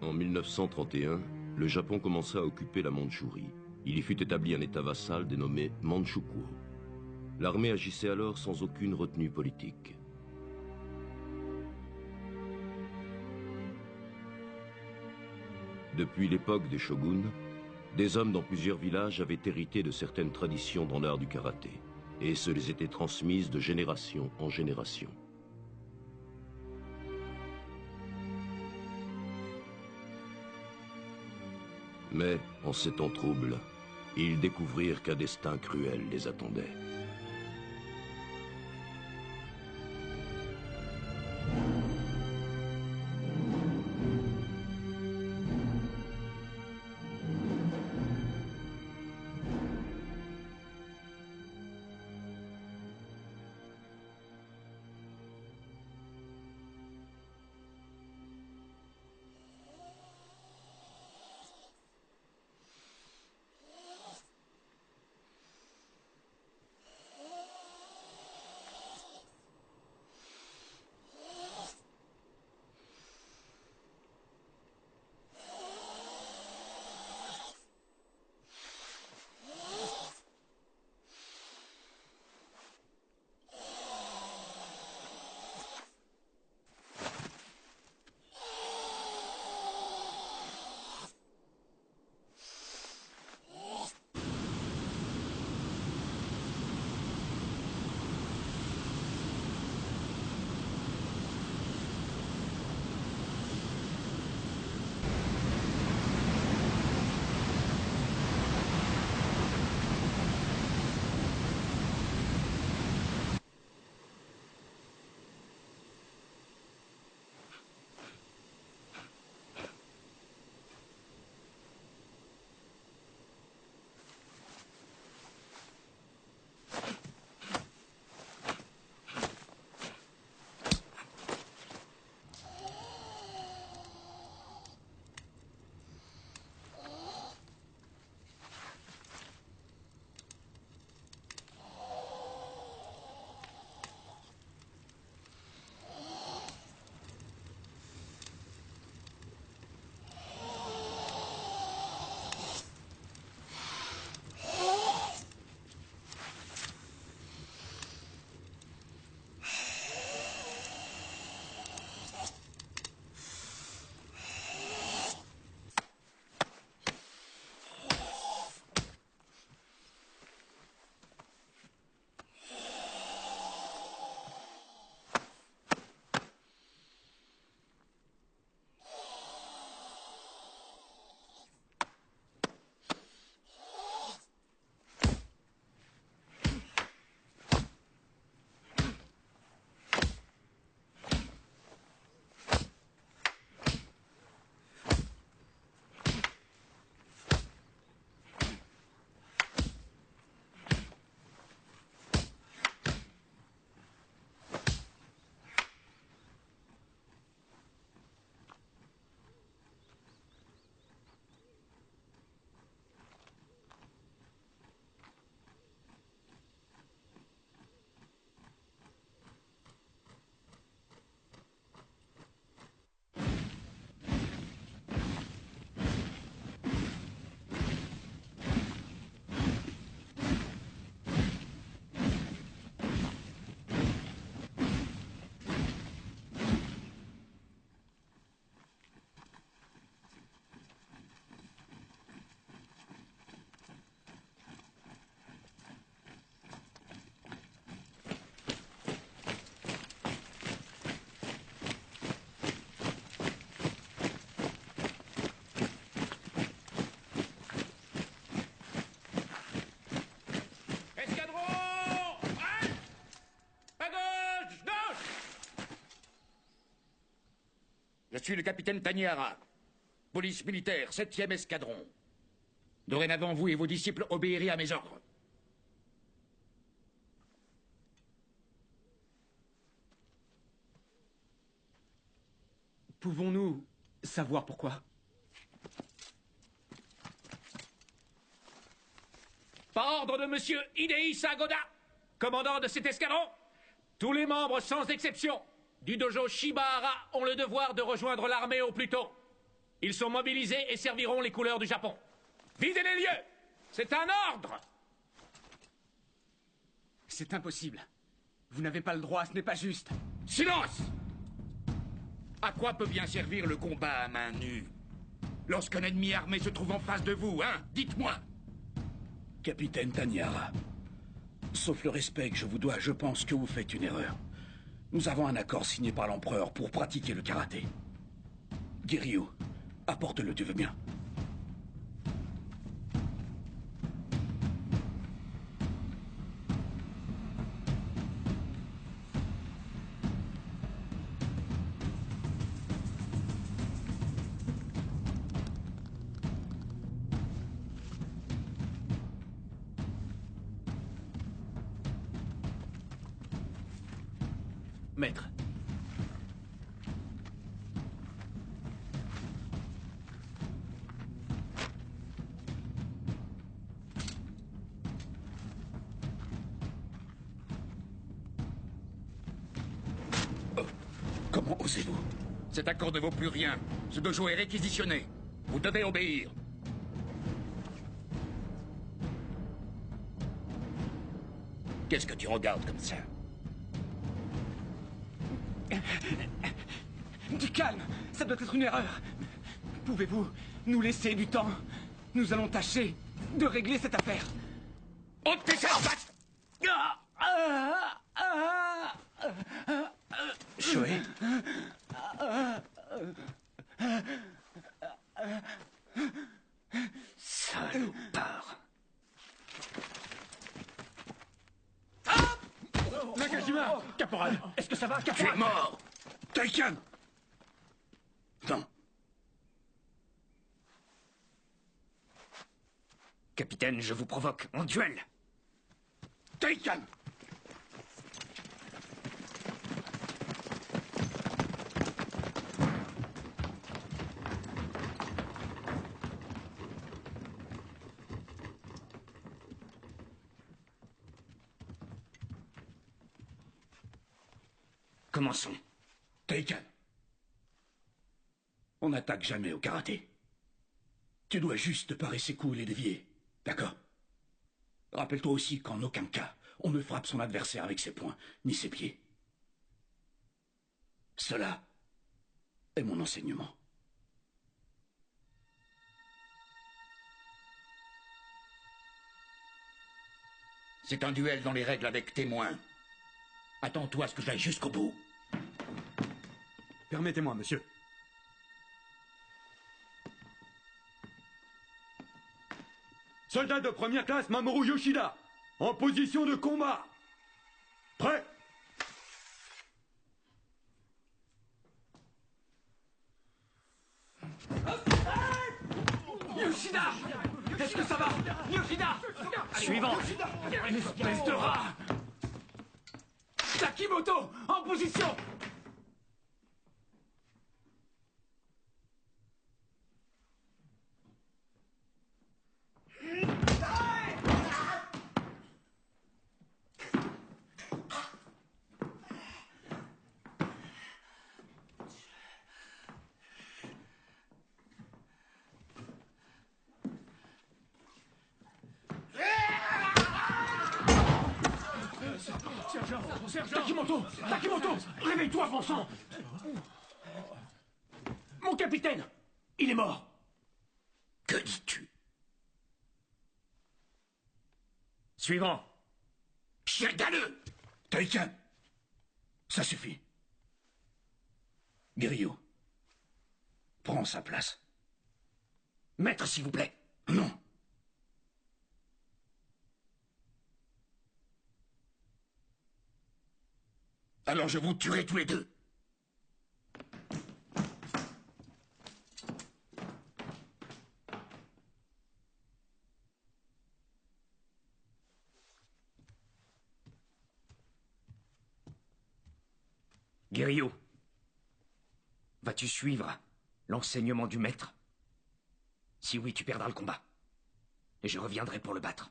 En 1931, le Japon commença à occuper la Mandchourie. Il y fut établi un état vassal dénommé Manchukuo. L'armée agissait alors sans aucune retenue politique. Depuis l'époque des shoguns, des hommes dans plusieurs villages avaient hérité de certaines traditions dans l'art du karaté, et se les étaient transmises de génération en génération. Mais, en ces temps troubles, ils découvrirent qu'un destin cruel les attendait. Je suis le capitaine Tanihara, police militaire, 7e escadron. Dorénavant, vous et vos disciples obéirez à mes ordres. Pouvons-nous savoir pourquoi? Par ordre de monsieur Hidehisa Goda, commandant de cet escadron, tous les membres, sans exception, du dojo Shibahara ont le devoir de rejoindre l'armée au plus tôt. Ils sont mobilisés et serviront les couleurs du Japon. Videz les lieux! C'est un ordre! C'est impossible. Vous n'avez pas le droit, ce n'est pas juste. Silence! À quoi peut bien servir le combat à main nue? Lorsqu'un ennemi armé se trouve en face de vous, hein? Dites-moi! Capitaine Taniara, sauf le respect que je vous dois, je pense que vous faites une erreur. Nous avons un accord signé par l'empereur pour pratiquer le karaté. Kiryu, apporte-le, tu veux bien? Maître. Comment osez-vous? Cet accord ne vaut plus rien. Ce dojo est réquisitionné. Vous devez obéir. Qu'est-ce que tu regardes comme ça? Du calme, ça doit être une erreur. Pouvez-vous nous laisser du temps? Nous allons tâcher de régler cette affaire. Ôte tes cervettes! Shoei, salopard. Nakajima, caporal, est-ce que ça va, Tu es caporal? mort! Taikan! Non, Capitaine, je vous provoque en duel. Taikan! Commençons. Taikan, on n'attaque jamais au karaté. Tu dois juste parer ses coups et les dévier, d'accord? Rappelle-toi aussi qu'en aucun cas, on ne frappe son adversaire avec ses poings, ni ses pieds. Cela est mon enseignement. C'est un duel dans les règles avec témoin. Attends-toi à ce que j'aille jusqu'au bout. Permettez-moi, monsieur. Soldat de première classe Mamoru Yoshida, en position de combat. Prêt? Yoshida! Est-ce que ça va? Yoshida! Suivant! Espèce de rat! Takimoto, en position! Takimoto! Takimoto! Réveille-toi, bon sang! Mon capitaine! Il est mort! Que dis-tu? Suivant! Chien galeux! Taikan, ça suffit. Kiryu, prends sa place. Maître, s'il vous plaît. Non. Alors je vous tuerai tous les deux. Kiryu, vas-tu suivre l'enseignement du maître? Si oui, tu perdras le combat. Et je reviendrai pour le battre.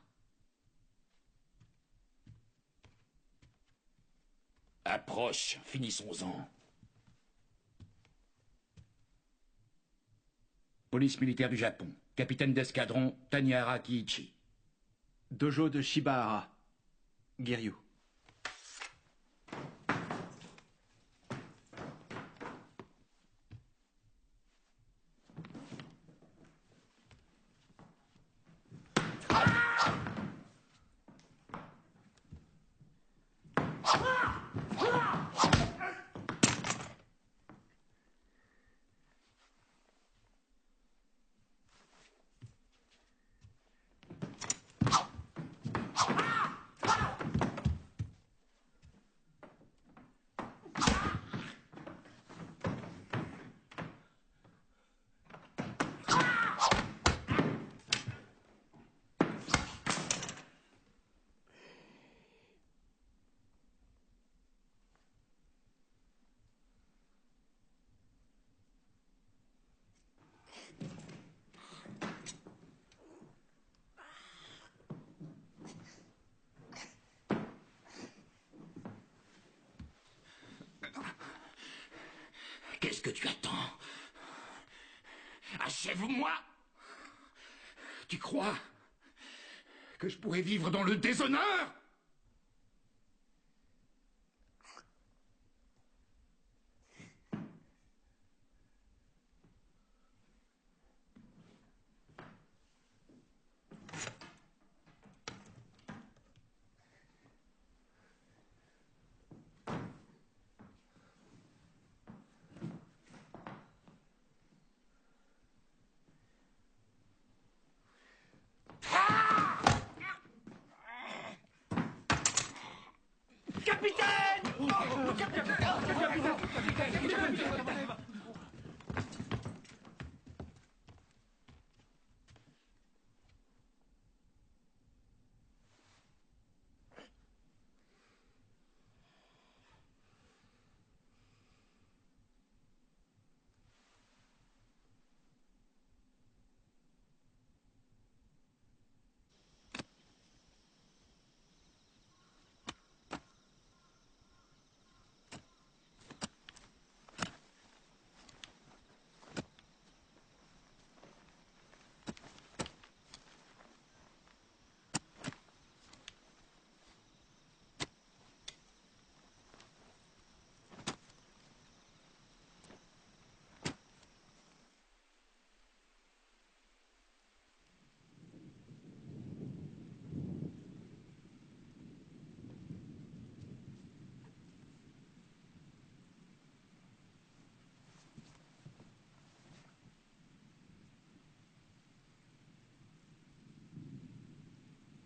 Approche, finissons-en. Police militaire du Japon. Capitaine d'escadron, Tanihara Kiichi. Dojo de Shibahara. Giryu. Qu'est-ce que tu attends? Achève-moi! Tu crois que je pourrais vivre dans le déshonneur?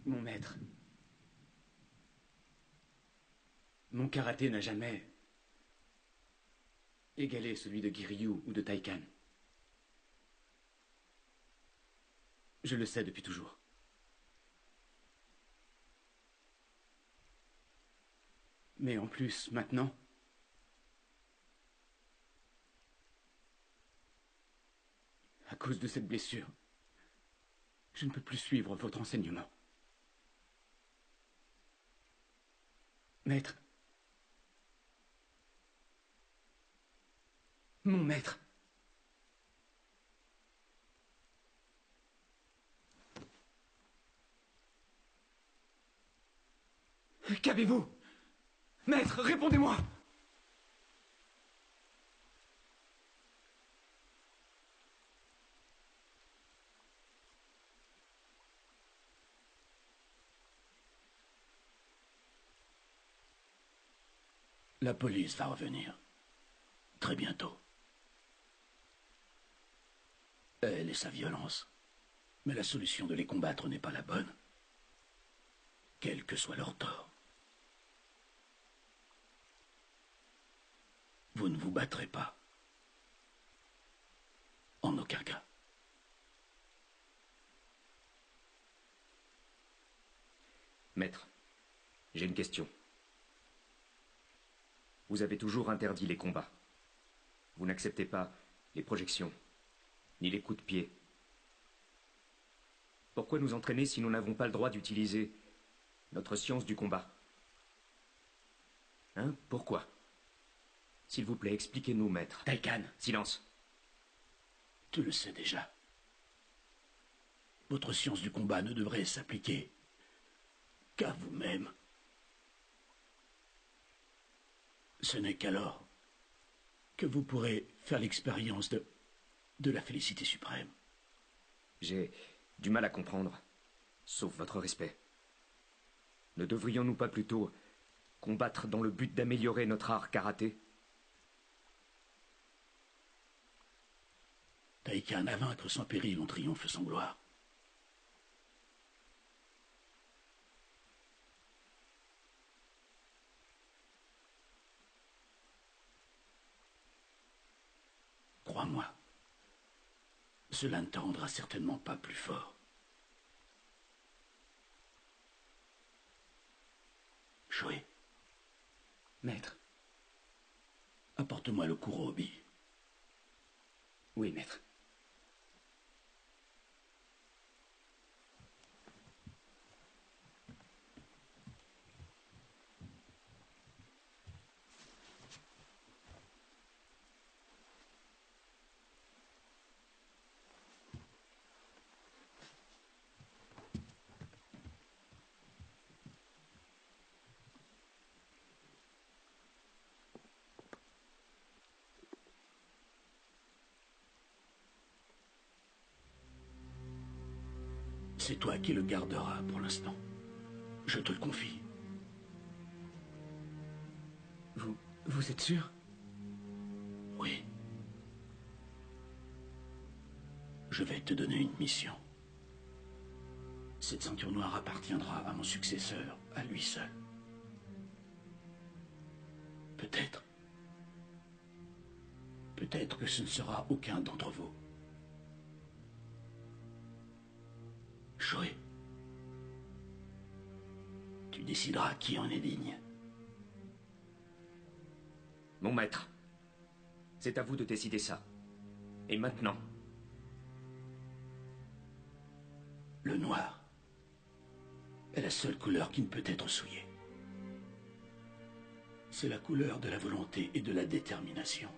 Mon maître, mon karaté n'a jamais égalé celui de Giryu ou de Taikan. Je le sais depuis toujours. Mais en plus, maintenant, à cause de cette blessure, je ne peux plus suivre votre enseignement. Maître. Mon maître. Qu'avez-vous? Maître, répondez-moi! La police va revenir. Très bientôt. Elle et sa violence. Mais la solution de les combattre n'est pas la bonne. Quel que soit leur tort. Vous ne vous battrez pas. En aucun cas. Maître, j'ai une question. Vous avez toujours interdit les combats. Vous n'acceptez pas les projections, ni les coups de pied. Pourquoi nous entraîner si nous n'avons pas le droit d'utiliser notre science du combat? Hein? Pourquoi? S'il vous plaît, expliquez-nous, maître. Taikan. Silence. Tu le sais déjà. votre science du combat ne devrait s'appliquer qu'à vous-même. Ce n'est qu'alors que vous pourrez faire l'expérience de la félicité suprême. J'ai du mal à comprendre, sauf votre respect. Ne devrions-nous pas plutôt combattre dans le but d'améliorer notre art karaté? Taïkan à vaincre sans péril, on triomphe sans gloire. Crois-moi, cela ne te rendra certainement pas plus fort. Shoei, Maître. apporte-moi le kurobi. Oui, maître. C'est toi qui le garderas pour l'instant. Je te le confie. Vous êtes sûr? Oui. Je vais te donner une mission. Cette ceinture noire appartiendra à mon successeur, à lui seul. Peut-être. Peut-être que ce ne sera aucun d'entre vous. Shoei, tu décideras qui en est digne. Mon maître, c'est à vous de décider ça. Et maintenant? Le noir est la seule couleur qui ne peut être souillée. C'est la couleur de la volonté et de la détermination.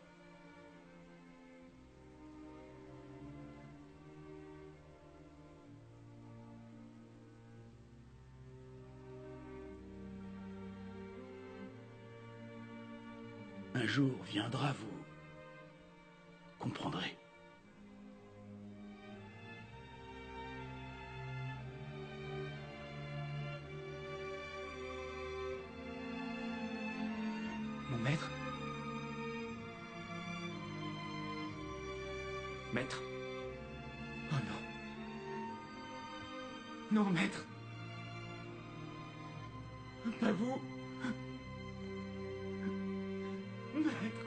Un jour viendra, vous comprendrez. Mon maître? Maître? Oh non. Non, maître. Pas vous. Maître.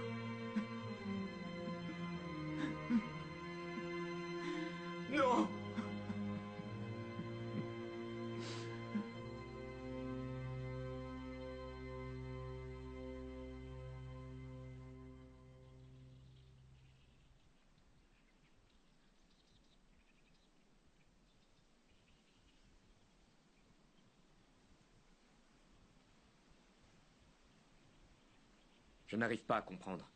Non. Je n'arrive pas à comprendre.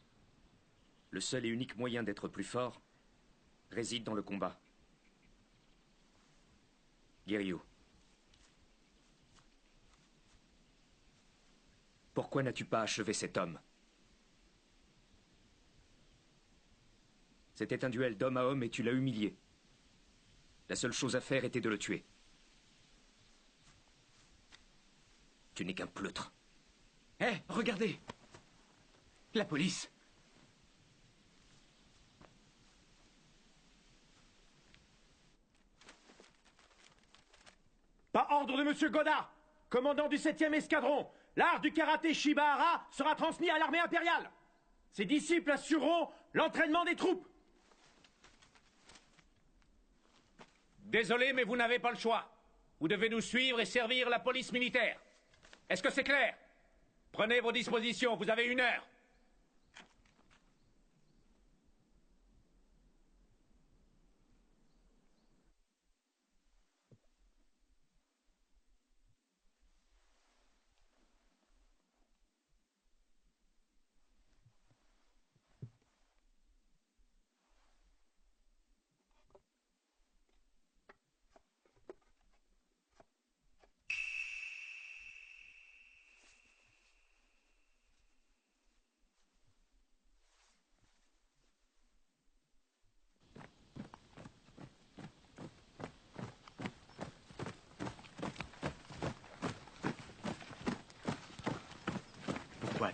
Le seul et unique moyen d'être plus fort réside dans le combat. Giryu, pourquoi n'as-tu pas achevé cet homme? C'était un duel d'homme à homme et tu l'as humilié. La seule chose à faire était de le tuer. Tu n'es qu'un pleutre. Hé, regardez! La police! Par ordre de Monsieur Godard, commandant du 7e escadron, l'art du karaté Shibahara sera transmis à l'armée impériale. Ses disciples assureront l'entraînement des troupes. Désolé, mais vous n'avez pas le choix. Vous devez nous suivre et servir la police militaire. Est-ce que c'est clair? Prenez vos dispositions, vous avez 1 heure.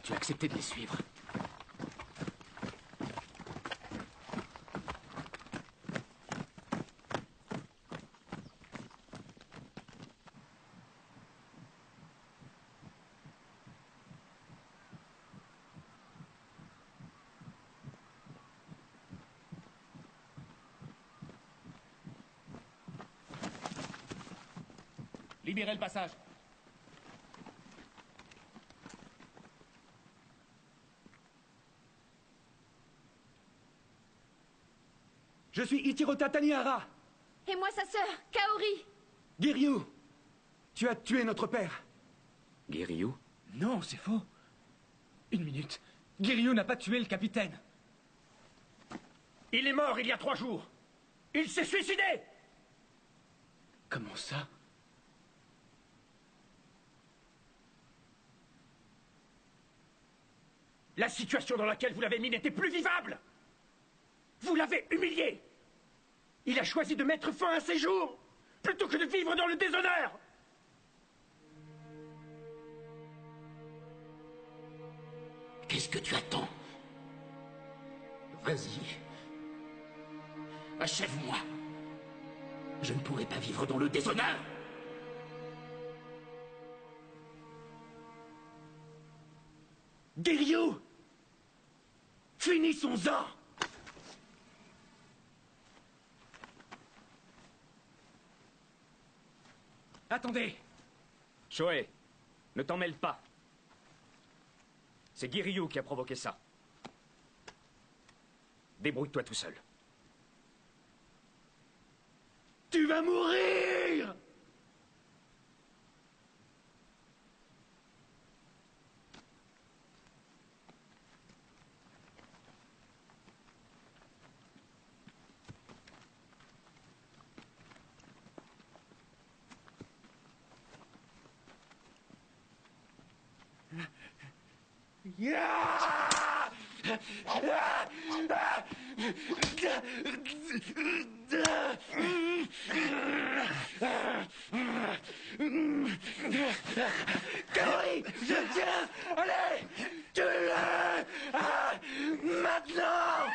tu accepté de les suivre? Libérez le passage. Je suis Ichirota Tanihara. Et moi, sa sœur, Kaori. Giryu, tu as tué notre père. Giryu? Non, c'est faux. Une minute. Giryu n'a pas tué le capitaine. Il est mort il y a 3 jours. Il s'est suicidé. Comment ça? La situation dans laquelle vous l'avez mis n'était plus vivable. Vous l'avez humilié. Il a choisi de mettre fin à ses jours, plutôt que de vivre dans le déshonneur. Qu'est-ce que tu attends? Vas-y. Achève-moi. Je ne pourrai pas vivre dans le déshonneur. Giryu, finissons-en. Attendez. Shohei, ne t'en mêle pas. C'est Giryu qui a provoqué ça. Débrouille-toi tout seul. Tu vas mourir. Kaori, je tiens. Allez, tue-le. Maintenant.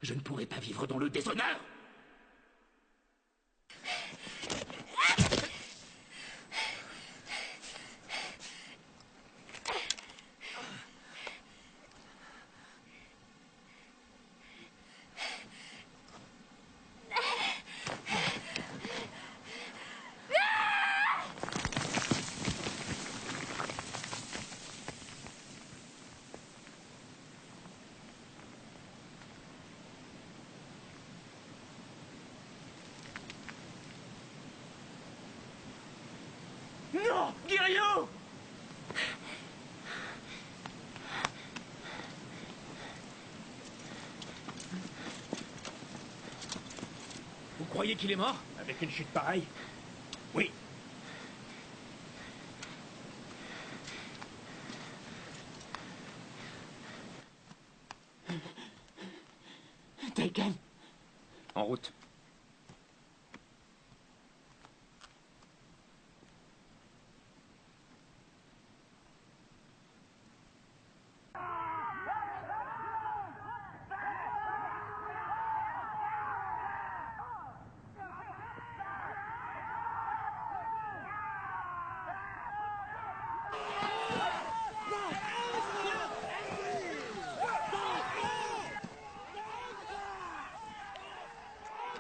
Je ne pourrai pas vivre dans le déshonneur. Non, Giryu. Vous croyez qu'il est mort? Avec une chute pareille? Oui. Taikan. En route.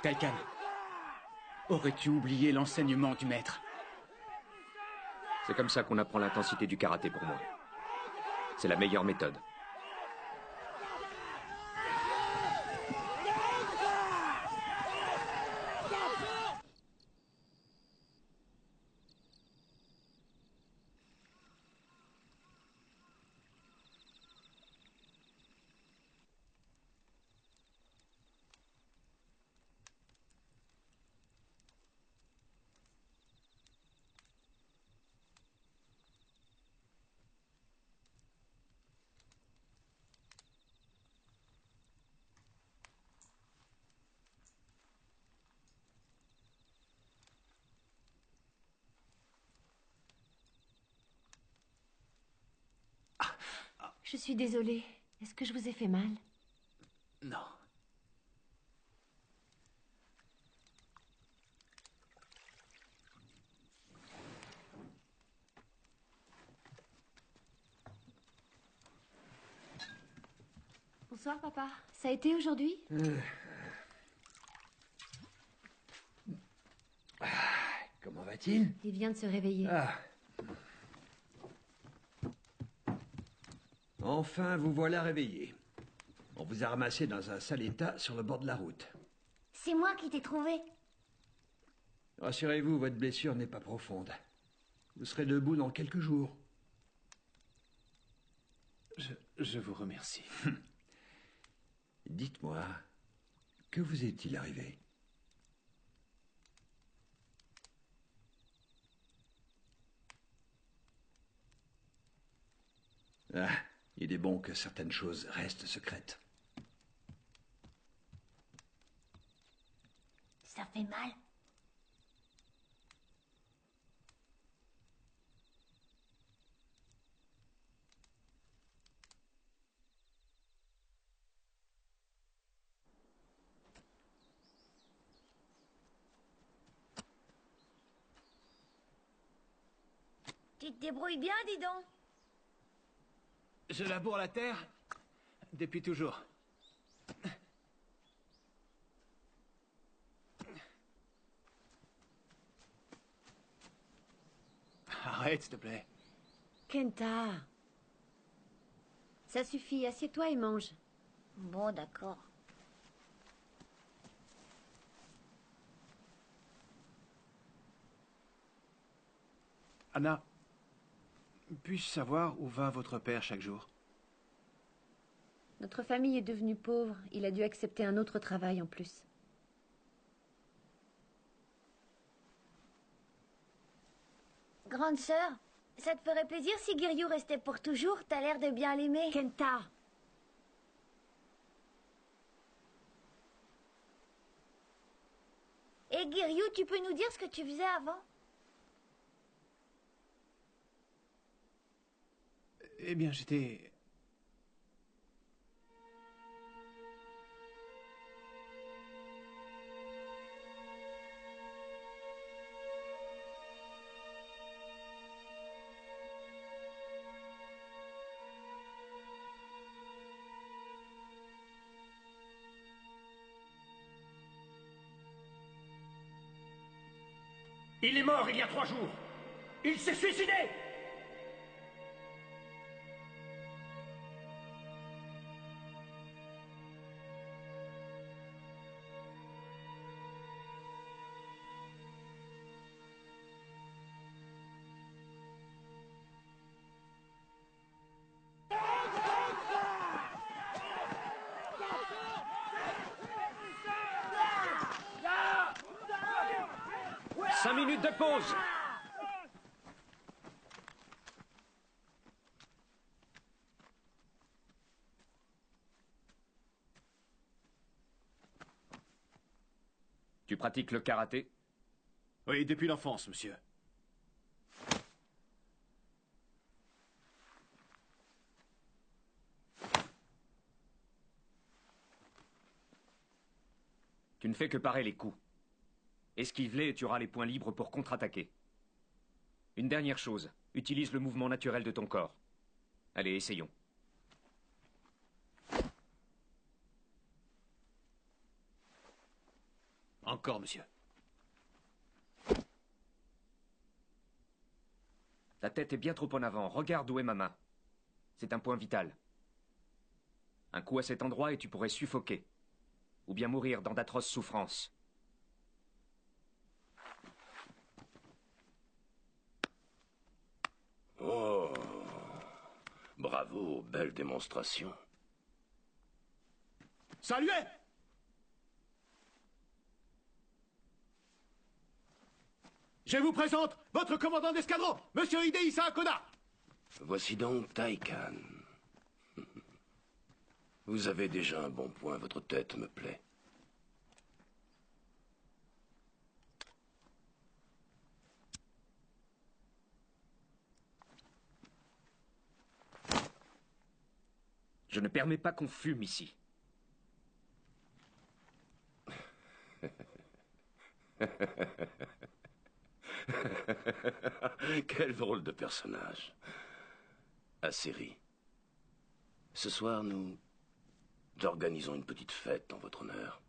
Taikan. Aurais-tu oublié l'enseignement du maître? C'est comme ça qu'on apprend l'intensité du karaté pour moi. C'est la meilleure méthode. Je suis désolée. Est-ce que je vous ai fait mal? Non. Bonsoir, papa. Ça a été aujourd'hui? Comment va-t-il? Il vient de se réveiller. Ah. Enfin, vous voilà réveillé. On vous a ramassé dans un sale état sur le bord de la route. C'est moi qui t'ai trouvé. Rassurez-vous, votre blessure n'est pas profonde. Vous serez debout dans quelques jours. Je vous remercie. Dites-moi, que vous est-il arrivé? Ah, il est bon que certaines choses restent secrètes. Ça fait mal. Tu te débrouilles bien, dis donc. Je laboure la terre depuis toujours. Arrête, s'il te plaît. Kenta. Ça suffit, assieds-toi et mange. Bon, d'accord. Anna, puis-je savoir où va votre père chaque jour? Notre famille est devenue pauvre. Il a dû accepter un autre travail en plus. Grande sœur, ça te ferait plaisir si Giryu restait pour toujours? T'as l'air de bien l'aimer. Kenta. Et Giryu, tu peux nous dire ce que tu faisais avant? Eh bien, j'étais... Il est mort il y a 3 jours. Il s'est suicidé. Cinq minutes de pause. Tu pratiques le karaté? Oui, depuis l'enfance, monsieur. Tu ne fais que parer les coups. Esquive-les et tu auras les points libres pour contre-attaquer. Une dernière chose, utilise le mouvement naturel de ton corps. Allez, essayons. Encore, monsieur. Ta tête est bien trop en avant. Regarde où est ma main. C'est un point vital. Un coup à cet endroit et tu pourrais suffoquer. Ou bien mourir dans d'atroces souffrances. Oh, bravo, belle démonstration. Saluez! Je vous présente votre commandant d'escadron, Monsieur Hidehisa Koda. Voici donc Taikan. Vous avez déjà un bon point, votre tête me plaît. Je ne permets pas qu'on fume ici. Quel drôle de personnage. Acérie. Ce soir, nous organisons une petite fête en votre honneur.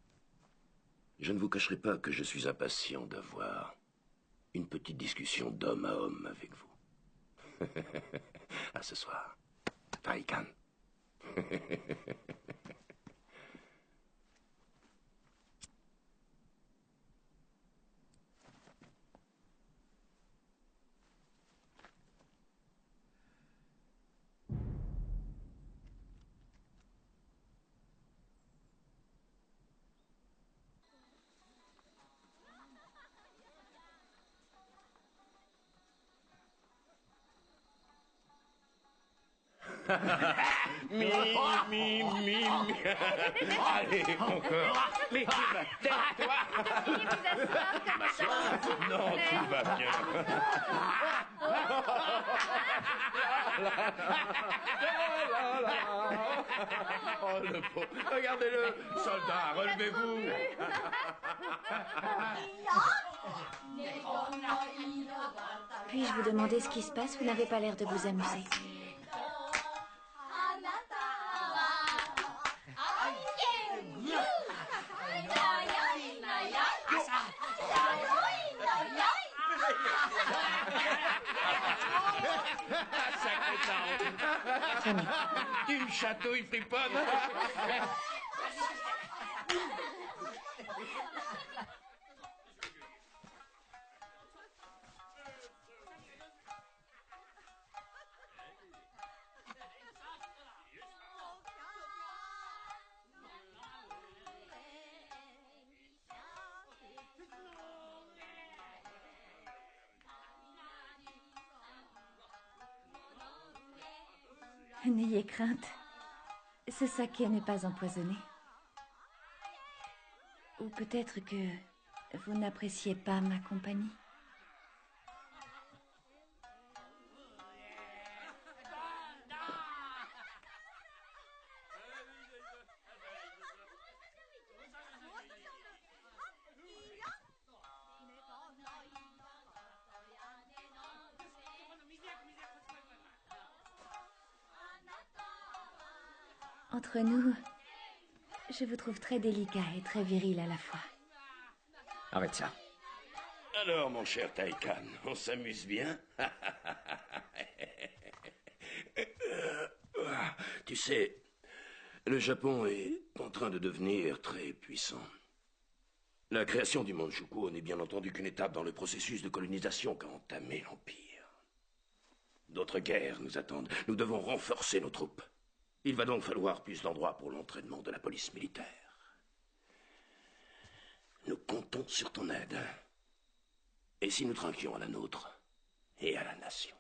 Je ne vous cacherai pas que je suis impatient d'avoir une petite discussion d'homme à homme avec vous. À ce soir. Tariq-Khan. Mi. Allez, encore. Mais tais-toi. Non, tout va bien. Oh, le pauvre. Regardez-le. Soldat, relevez-vous. Puis-je vous demander ce qui se passe? Vous n'avez pas l'air de vous amuser. Tu me chatouilles, friponne. N'ayez crainte. Ce saké n'est pas empoisonné. Ou peut-être que vous n'appréciez pas ma compagnie. Entre nous, je vous trouve très délicat et très viril à la fois. Arrête ça. Alors, mon cher Tariq-Khan, on s'amuse bien? Tu sais, le Japon est en train de devenir très puissant. La création du Manchukuo n'est bien entendu qu'une étape dans le processus de colonisation qu'a entamé l'Empire. D'autres guerres nous attendent. Nous devons renforcer nos troupes. Il va donc falloir plus d'endroits pour l'entraînement de la police militaire. Nous comptons sur ton aide. Et si nous trinquions à la nôtre et à la nation?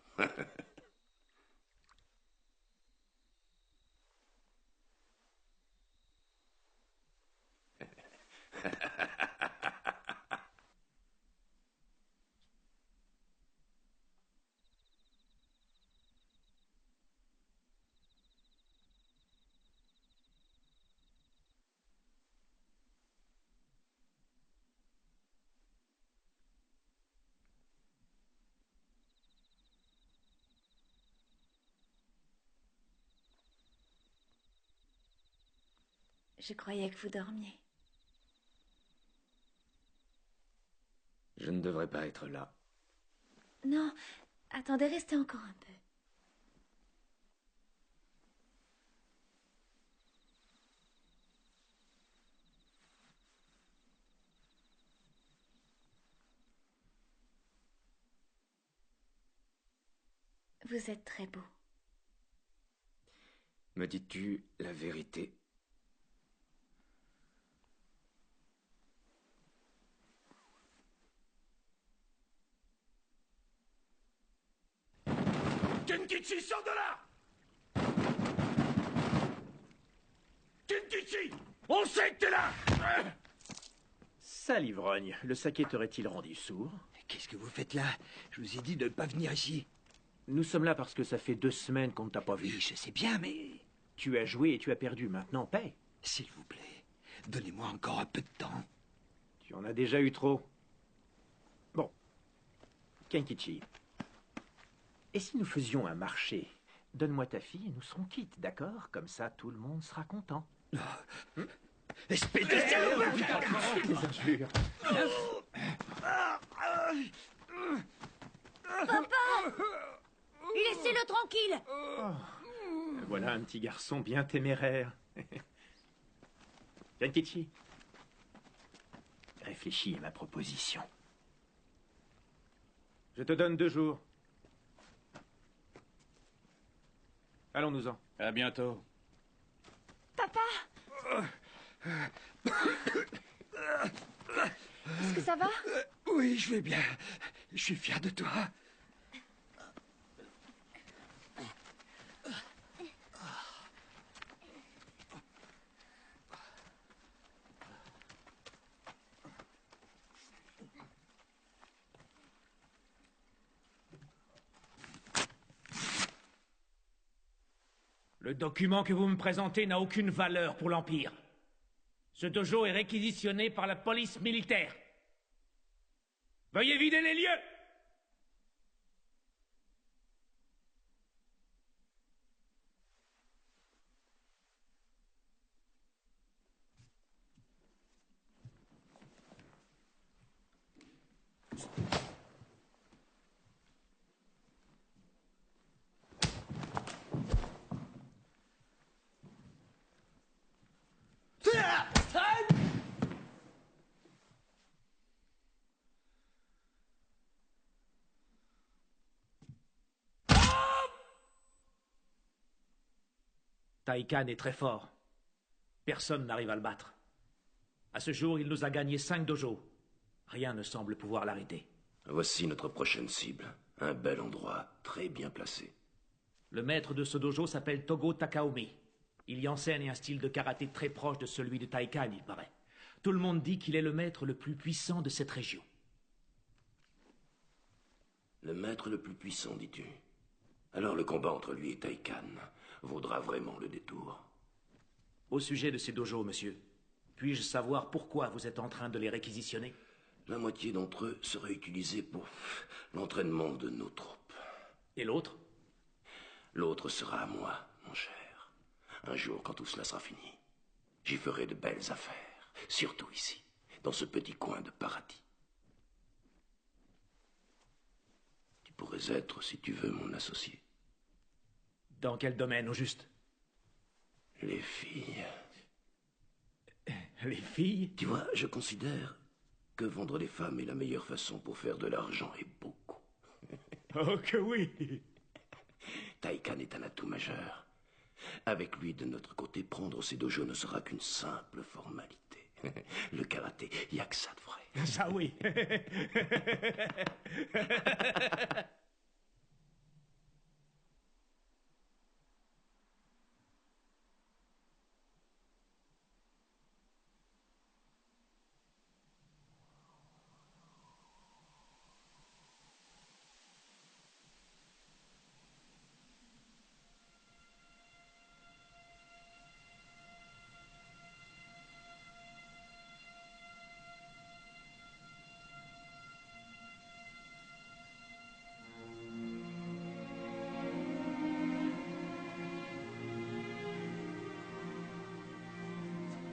Je croyais que vous dormiez. Je ne devrais pas être là. Non, attendez, restez encore un peu. Vous êtes très beau. Me dis-tu la vérité? Kenkichi, sors de là! Kenkichi! On sait que t'es là! Sale ivrogne, le saké t'aurait-il rendu sourd? Qu'est-ce que vous faites là? Je vous ai dit de ne pas venir ici. Nous sommes là parce que ça fait 2 semaines qu'on ne t'a pas vu. Oui, je sais bien, mais... Tu as joué et tu as perdu. Maintenant, paie. S'il vous plaît, donnez-moi encore un peu de temps. Tu en as déjà eu trop. Bon. Kenkichi. Et si nous faisions un marché? Donne-moi ta fille et nous serons quittes, d'accord? Comme ça, tout le monde sera content. Espèce de... Les injures. Papa! Laissez-le tranquille! Voilà un petit garçon bien téméraire. Kenkichi, réfléchis à ma proposition. Je te donne 2 jours. Allons-nous-en. À bientôt. Papa! Est-ce que ça va? Oui, je vais bien. Je suis fier de toi. Le document que vous me présentez n'a aucune valeur pour l'Empire. Ce dojo est réquisitionné par la police militaire. Veuillez vider les lieux! Taikan est très fort. Personne n'arrive à le battre. À ce jour, il nous a gagné 5 dojos. Rien ne semble pouvoir l'arrêter. Voici notre prochaine cible. Un bel endroit, très bien placé. Le maître de ce dojo s'appelle Togo Takaomi. Il y enseigne un style de karaté très proche de celui de Taikan, il paraît. Tout le monde dit qu'il est le maître le plus puissant de cette région. Le maître le plus puissant, dis-tu? Alors le combat entre lui et Taikan vaudra vraiment le détour. Au sujet de ces dojos, monsieur, puis-je savoir pourquoi vous êtes en train de les réquisitionner? La moitié d'entre eux seraient utilisés pour l'entraînement de nos troupes. Et l'autre? L'autre sera à moi, mon cher. Un jour, quand tout cela sera fini, j'y ferai de belles affaires, surtout ici, dans ce petit coin de paradis. Tu pourrais être, si tu veux, mon associé. Dans quel domaine, au juste? Les filles. Les filles? Tu vois, je considère que vendre les femmes est la meilleure façon pour faire de l'argent, et beaucoup. Oh que oui! Taikan est un atout majeur. Avec lui de notre côté, prendre ces dojos ne sera qu'une simple formalité. Le karaté, y a que ça de vrai. Ça oui!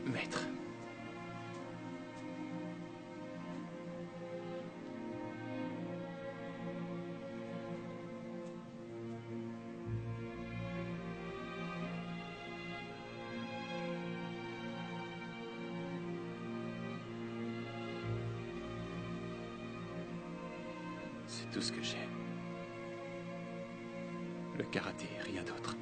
Maître. C'est tout ce que j'ai. Le karaté, rien d'autre.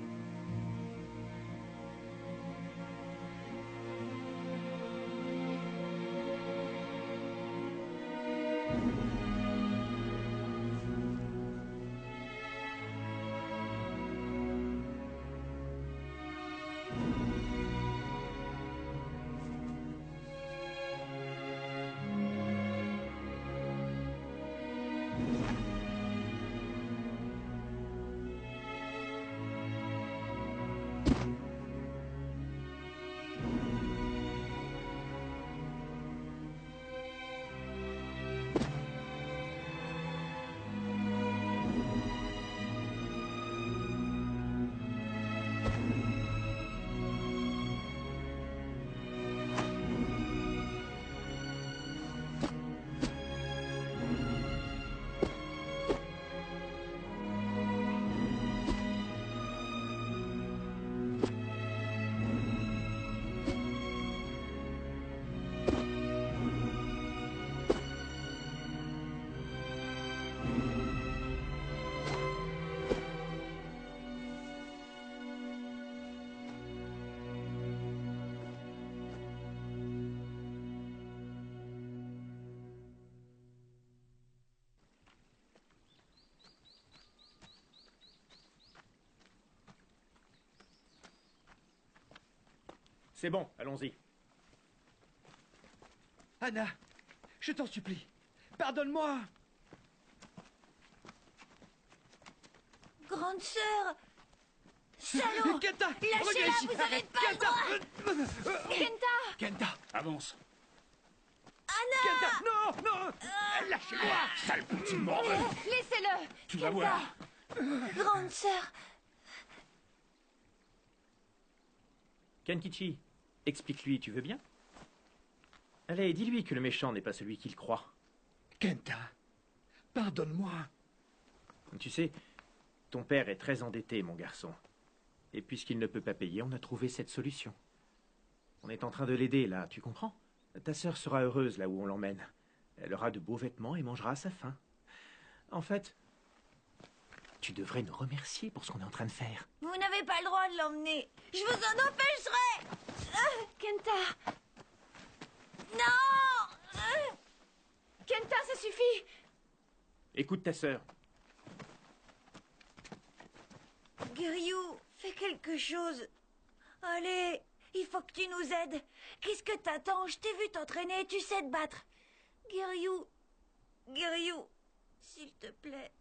C'est bon, allons-y. Anna, je t'en supplie, pardonne-moi. Grande sœur! Salaud! Kenta, Lâchez-la, vous n'avez pas le droit! Kenta! Kenta, avance. Anna! Kenta, non, non. Lâchez-moi, sale petit morveux. Laissez-le! Tu vas Kenta. voir. Grande sœur! Kenkichi, explique-lui, tu veux bien? Allez, dis-lui que le méchant n'est pas celui qu'il croit. Kenta, pardonne-moi. Tu sais, ton père est très endetté, mon garçon. Et puisqu'il ne peut pas payer, on a trouvé cette solution. On est en train de l'aider, là, tu comprends? Ta sœur sera heureuse là où on l'emmène. Elle aura de beaux vêtements et mangera à sa faim. En fait, tu devrais nous remercier pour ce qu'on est en train de faire. Vous n'avez pas le droit de l'emmener! Je vous en empêcherai! Kenta! Non! Kenta, ça suffit! Écoute ta sœur. Giryu, fais quelque chose. Allez, il faut que tu nous aides. Qu'est-ce que t'attends? Je t'ai vu t'entraîner, tu sais te battre. Giryu, Giryu, s'il te plaît.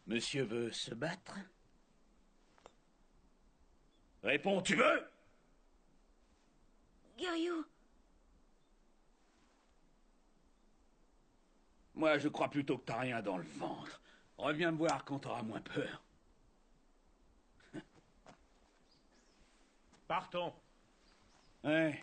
Monsieur veut se battre? Réponds, tu veux? Giryu, Moi, je crois plutôt que t'as rien dans le ventre. Reviens me voir quand t'auras moins peur. Partons. Ouais.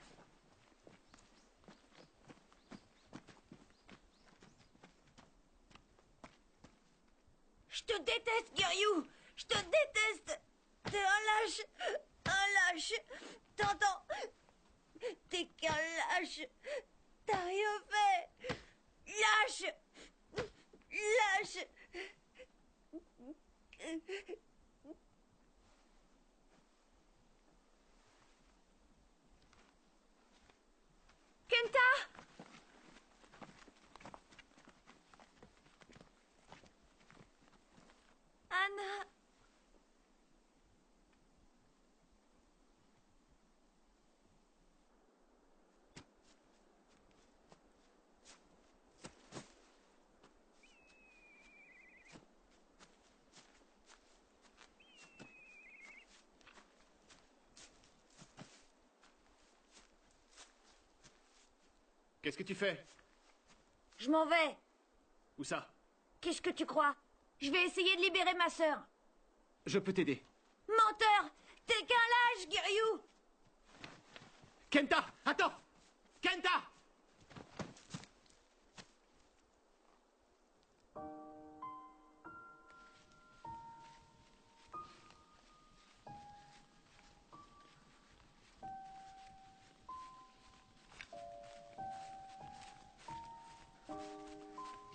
je te déteste, Giryu. Je te déteste. T'es un lâche. Un lâche. T'entends? T'es qu'un lâche. T'as rien fait. Lâche. Lâche. Kenta! Anna! Qu'est-ce que tu fais? Je m'en vais. Où ça? Qu'est-ce que tu crois? Je vais essayer de libérer ma sœur. Je peux t'aider. Menteur! T'es qu'un lâche, Giryu! Kenta, attends! Kenta!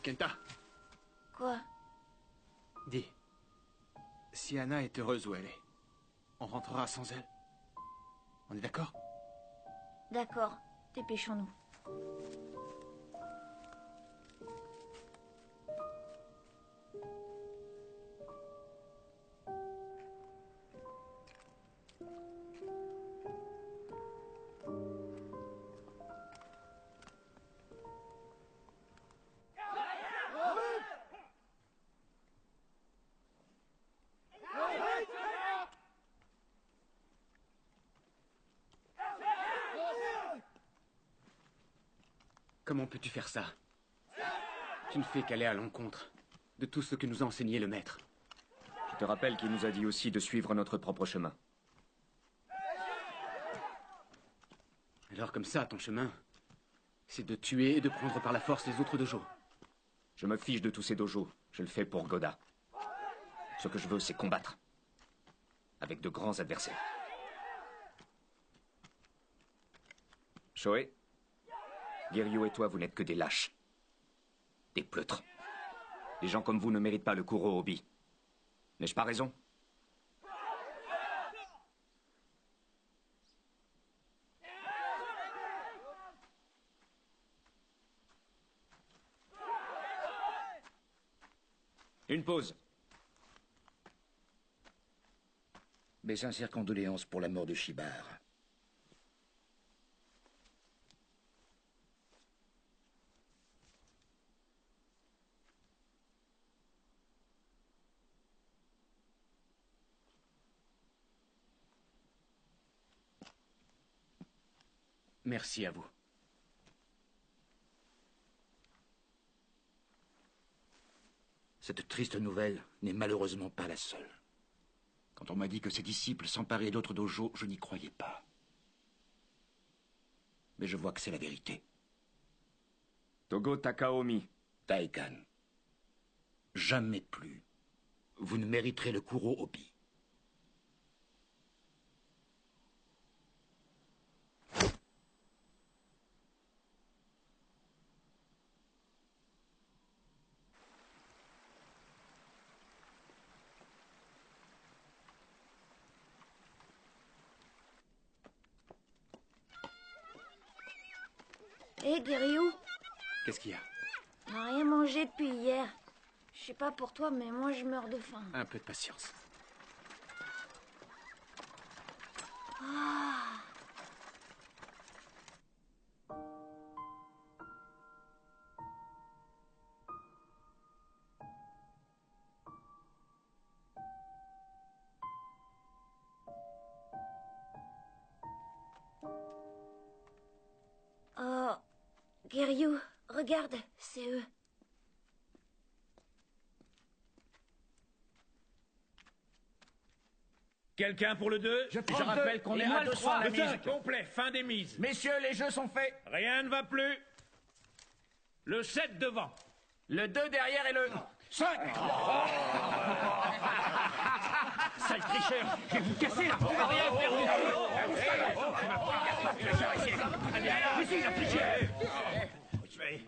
Kenta, Quoi? dis. Si Anna est heureuse où elle est, on rentrera sans elle. On est d'accord? D'accord, dépêchons-nous. Comment peux-tu faire ça? Tu ne fais qu'aller à l'encontre de tout ce que nous a enseigné le maître. Je te rappelle qu'il nous a dit aussi de suivre notre propre chemin. Alors comme ça, ton chemin, c'est de tuer et de prendre par la force les autres dojos. Je me fiche de tous ces dojos. Je le fais pour Goda. Ce que je veux, c'est combattre. Avec de grands adversaires. Shoei, Giryu et toi, vous n'êtes que des lâches. Des pleutres. Les gens comme vous ne méritent pas le Kurohobi. N'ai-je pas raison? Une pause. Mes sincères condoléances pour la mort de Shibar. Merci à vous. Cette triste nouvelle n'est malheureusement pas la seule. Quand on m'a dit que ses disciples s'emparaient d'autres dojos, je n'y croyais pas. Mais je vois que c'est la vérité. Togo Takaomi. Taikan, jamais plus vous ne mériterez le Kuro Obi. Hé, Giryu, Qu'est-ce qu'il y a? on n'a rien mangé depuis hier. Je sais pas pour toi, mais moi je meurs de faim. Un peu de patience. Ah. Oh, Giryu, regarde, c'est eux. Quelqu'un pour le 2? Je rappelle qu'on est à 200 à la mise. Complet, fin des mises. Messieurs, les jeux sont faits. Rien ne va plus. Le 7 devant. Le 2 derrière et le 5. Sale tricheur, je vais vous casser là. On va rien faire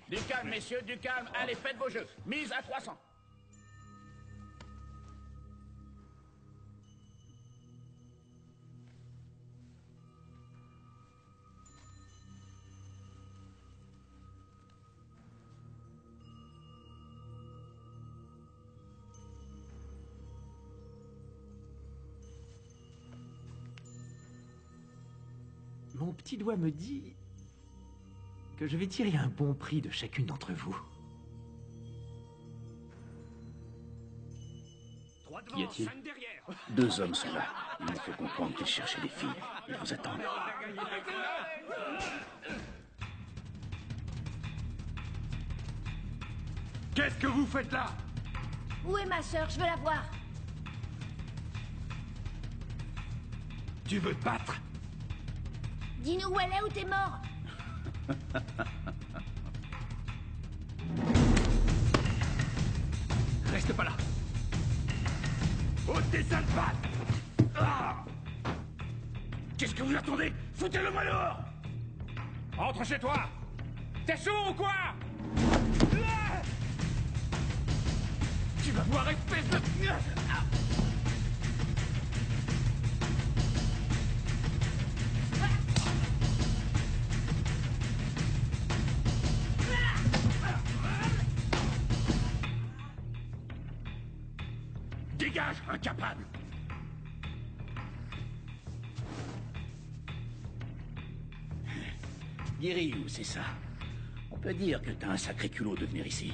du calme, messieurs, du calme. Allez, faites vos jeux. Mise à 300. Mon petit doigt me dit que je vais tirer un bon prix de chacune d'entre vous. Y a-t-il? 2 hommes sont là. Il me faut comprendre qu'ils cherchaient des filles. Ils vous attendent. Qu'est-ce que vous faites là? Où est ma sœur? Je veux la voir. Tu veux te battre? Dis-nous où elle est ou t'es mort. Reste pas là. Ôte tes sales pattes! Ah! Qu'est-ce que vous attendez? Foutez-le-moi dehors! Entre chez toi. T'es sourd ou quoi? Tu vas voir, espèce de... Dégage, incapable! Giryu, c'est ça. On peut dire que t'as un sacré culot de venir ici.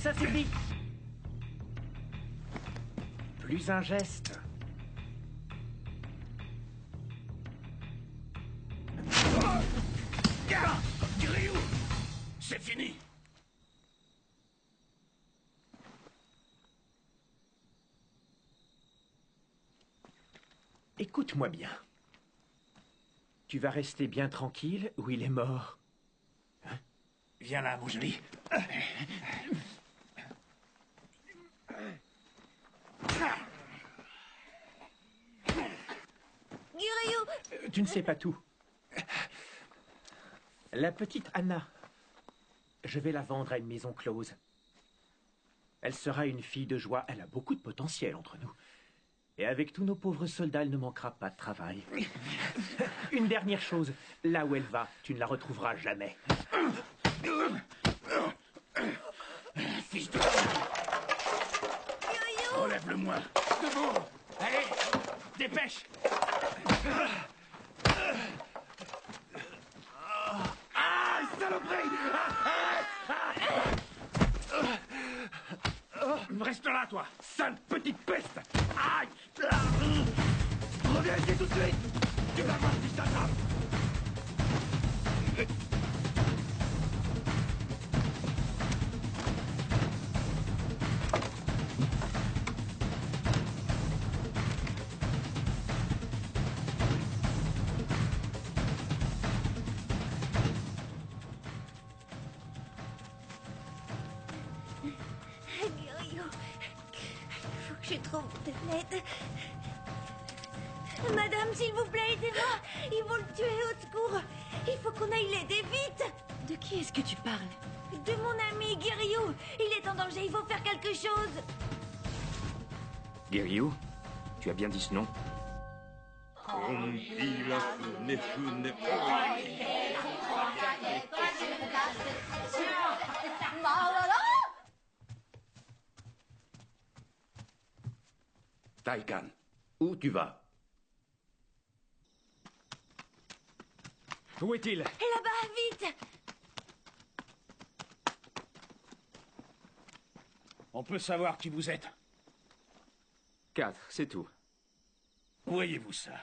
Ça suffit. Plus un geste. Giryu! C'est fini! Écoute-moi bien. Tu vas rester bien tranquille ou il est mort. Hein? Viens là, mon joli. Giryu! Tu ne sais pas tout. La petite Anna, je vais la vendre à une maison close. Elle sera une fille de joie. Elle a beaucoup de potentiel entre nous. Et avec tous nos pauvres soldats, elle ne manquera pas de travail. Une dernière chose. Là où elle va, tu ne la retrouveras jamais. Fils de... Relève-le-moi. Debout! Allez, dépêche! Ah, saloperie! Reste là, toi! Sale petite peste! Aïe! Reviens ici tout de suite! Tu vas voir si je t'attrape! Giryu, il faut que je trouve de l'aide. Madame, s'il vous plaît, aidez-moi. Ils vont le tuer, au secours. Il faut qu'on aille l'aider vite. De qui est-ce que tu parles? De mon ami Giryu. Il est en danger, il faut faire quelque chose. Giryu, tu as bien dit ce nom? Taikan, où tu vas? Où est-il? Là-bas, vite. On peut savoir qui vous êtes? 4, c'est tout. Voyez-vous ça?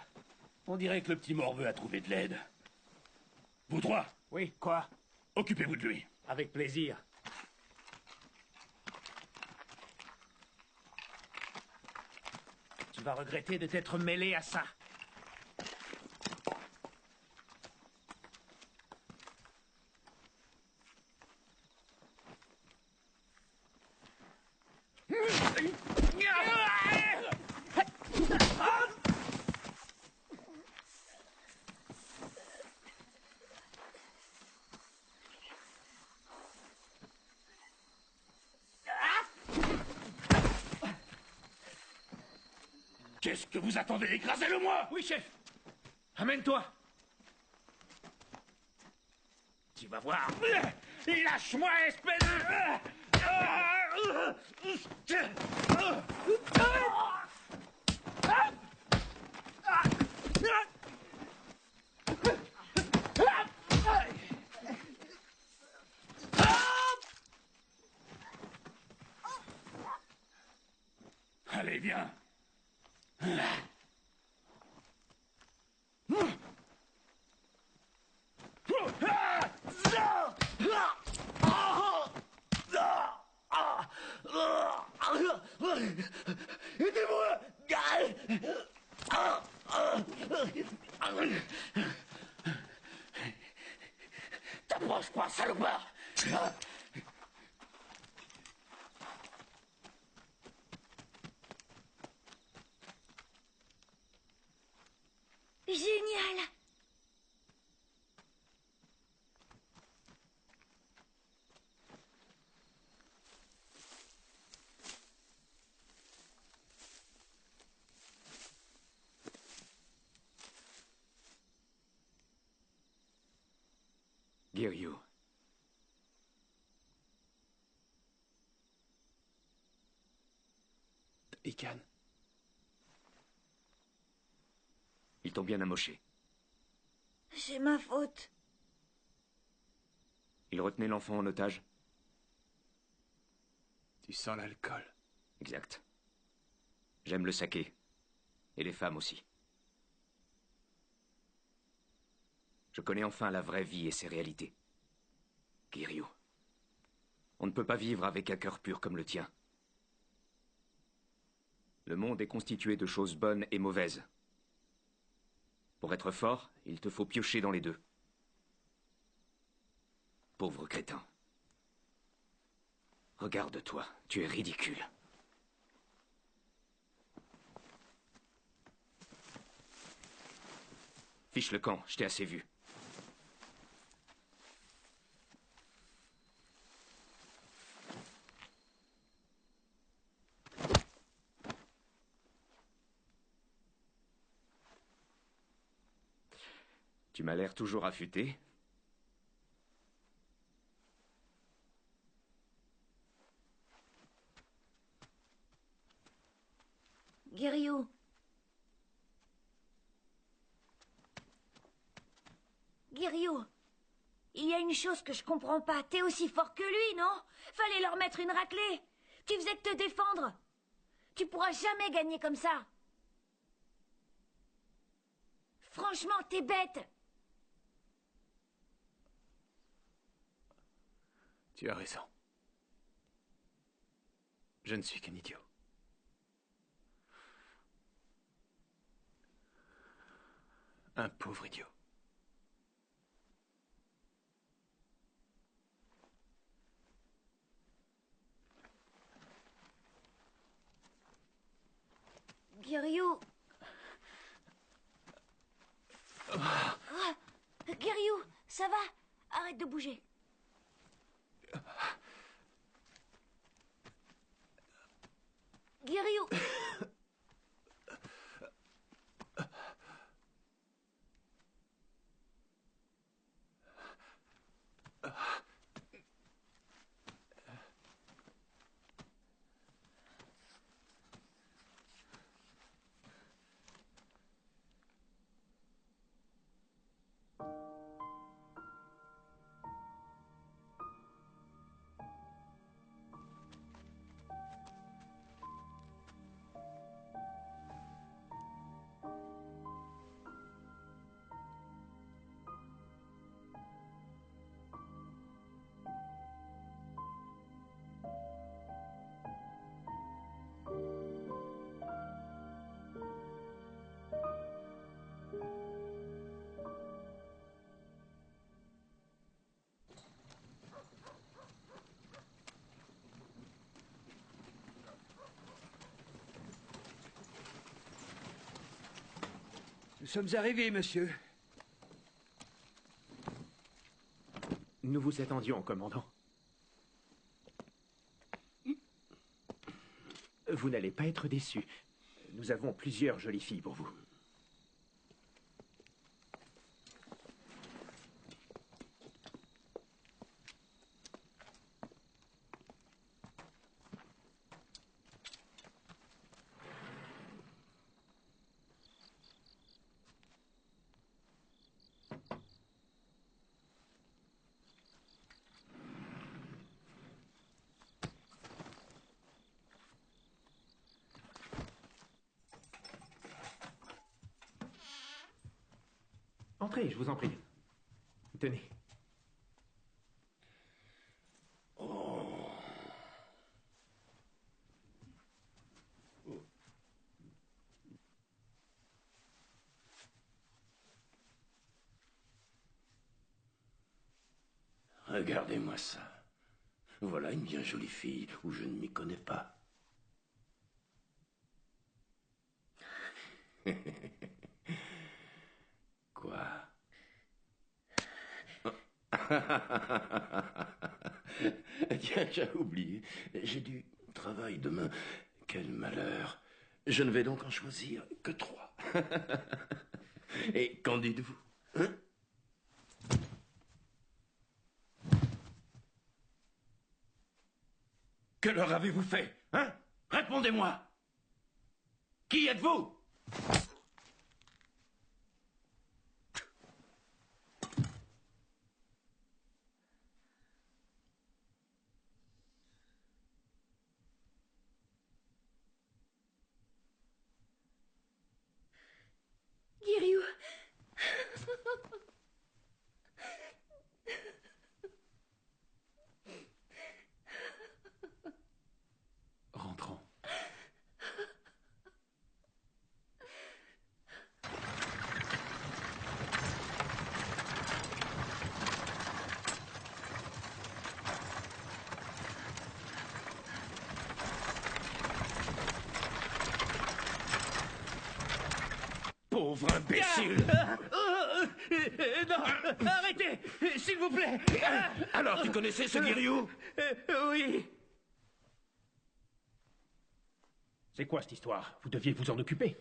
On dirait que le petit morveux a trouvé de l'aide. Vous trois, Oui, quoi? occupez-vous de lui. Avec plaisir. Tu vas regretter de t'être mêlé à ça. Qu'est-ce que vous attendez? Écrasez-le-moi! Oui, chef. Amène-toi. Tu vas voir. Lâche-moi, espèce Allez, viens. Aidez-moi! T'approches pas, salopard! Génial. Giryu. Ikan. Ils t'ont bien amoché. C'est ma faute. Ils retenaient l'enfant en otage? Tu sens l'alcool. Exact. J'aime le saké. Et les femmes aussi. Je connais enfin la vraie vie et ses réalités. Giryu. On ne peut pas vivre avec un cœur pur comme le tien. Le monde est constitué de choses bonnes et mauvaises. Pour être fort, il te faut piocher dans les deux. Pauvre crétin. Regarde-toi, tu es ridicule. Fiche le camp, je t'ai assez vu. Tu m'as l'air toujours affûté. Giryu. Giryu. Il y a une chose que je comprends pas. T'es aussi fort que lui, non? Fallait leur mettre une raclée. Tu faisais que te défendre. Tu pourras jamais gagner comme ça. Franchement, t'es bête. Tu as raison. Je ne suis qu'un idiot. Un pauvre idiot. Giryu. Ah, Giryu, ça va? Arrête de bouger. Giryu. Nous sommes arrivés, monsieur. Nous vous attendions, commandant. Vous n'allez pas être déçu. Nous avons plusieurs jolies filles pour vous. Entrez, je vous en prie. Tenez. Regardez-moi ça. Voilà une bien jolie fille où je ne m'y connais pas. Quoi? Tiens, j'ai oublié. J'ai du travail demain. Quel malheur. Je ne vais donc en choisir que 3. Et qu'en dites-vous, hein? Que leur avez-vous fait, hein? Répondez-moi. Qui êtes-vous? Giryu. Rentrons. Pauvre imbécile! Non, arrêtez, s'il vous plaît. Alors, tu connaissais ce Guiriou? Oui. C'est quoi cette histoire? Vous deviez vous en occuper.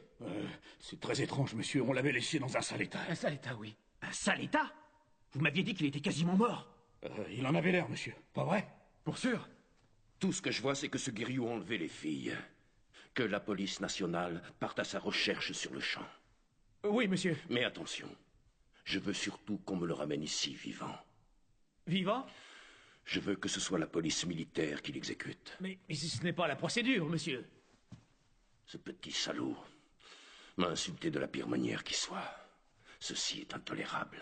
C'est très étrange, monsieur. On l'avait laissé dans un sale état. Un sale état, oui. Un sale état? Vous m'aviez dit qu'il était quasiment mort. Il en avait l'air, monsieur. Pas vrai? Pour sûr. Tout ce que je vois, c'est que ce Guiriou a enlevé les filles. Que la police nationale parte à sa recherche sur le champ. Oui, monsieur. Mais attention, je veux surtout qu'on me le ramène ici, vivant. Vivant? Je veux que ce soit la police militaire qui l'exécute. Mais ce n'est pas la procédure, monsieur. Ce petit salaud m'a insulté de la pire manière qui soit. Ceci est intolérable.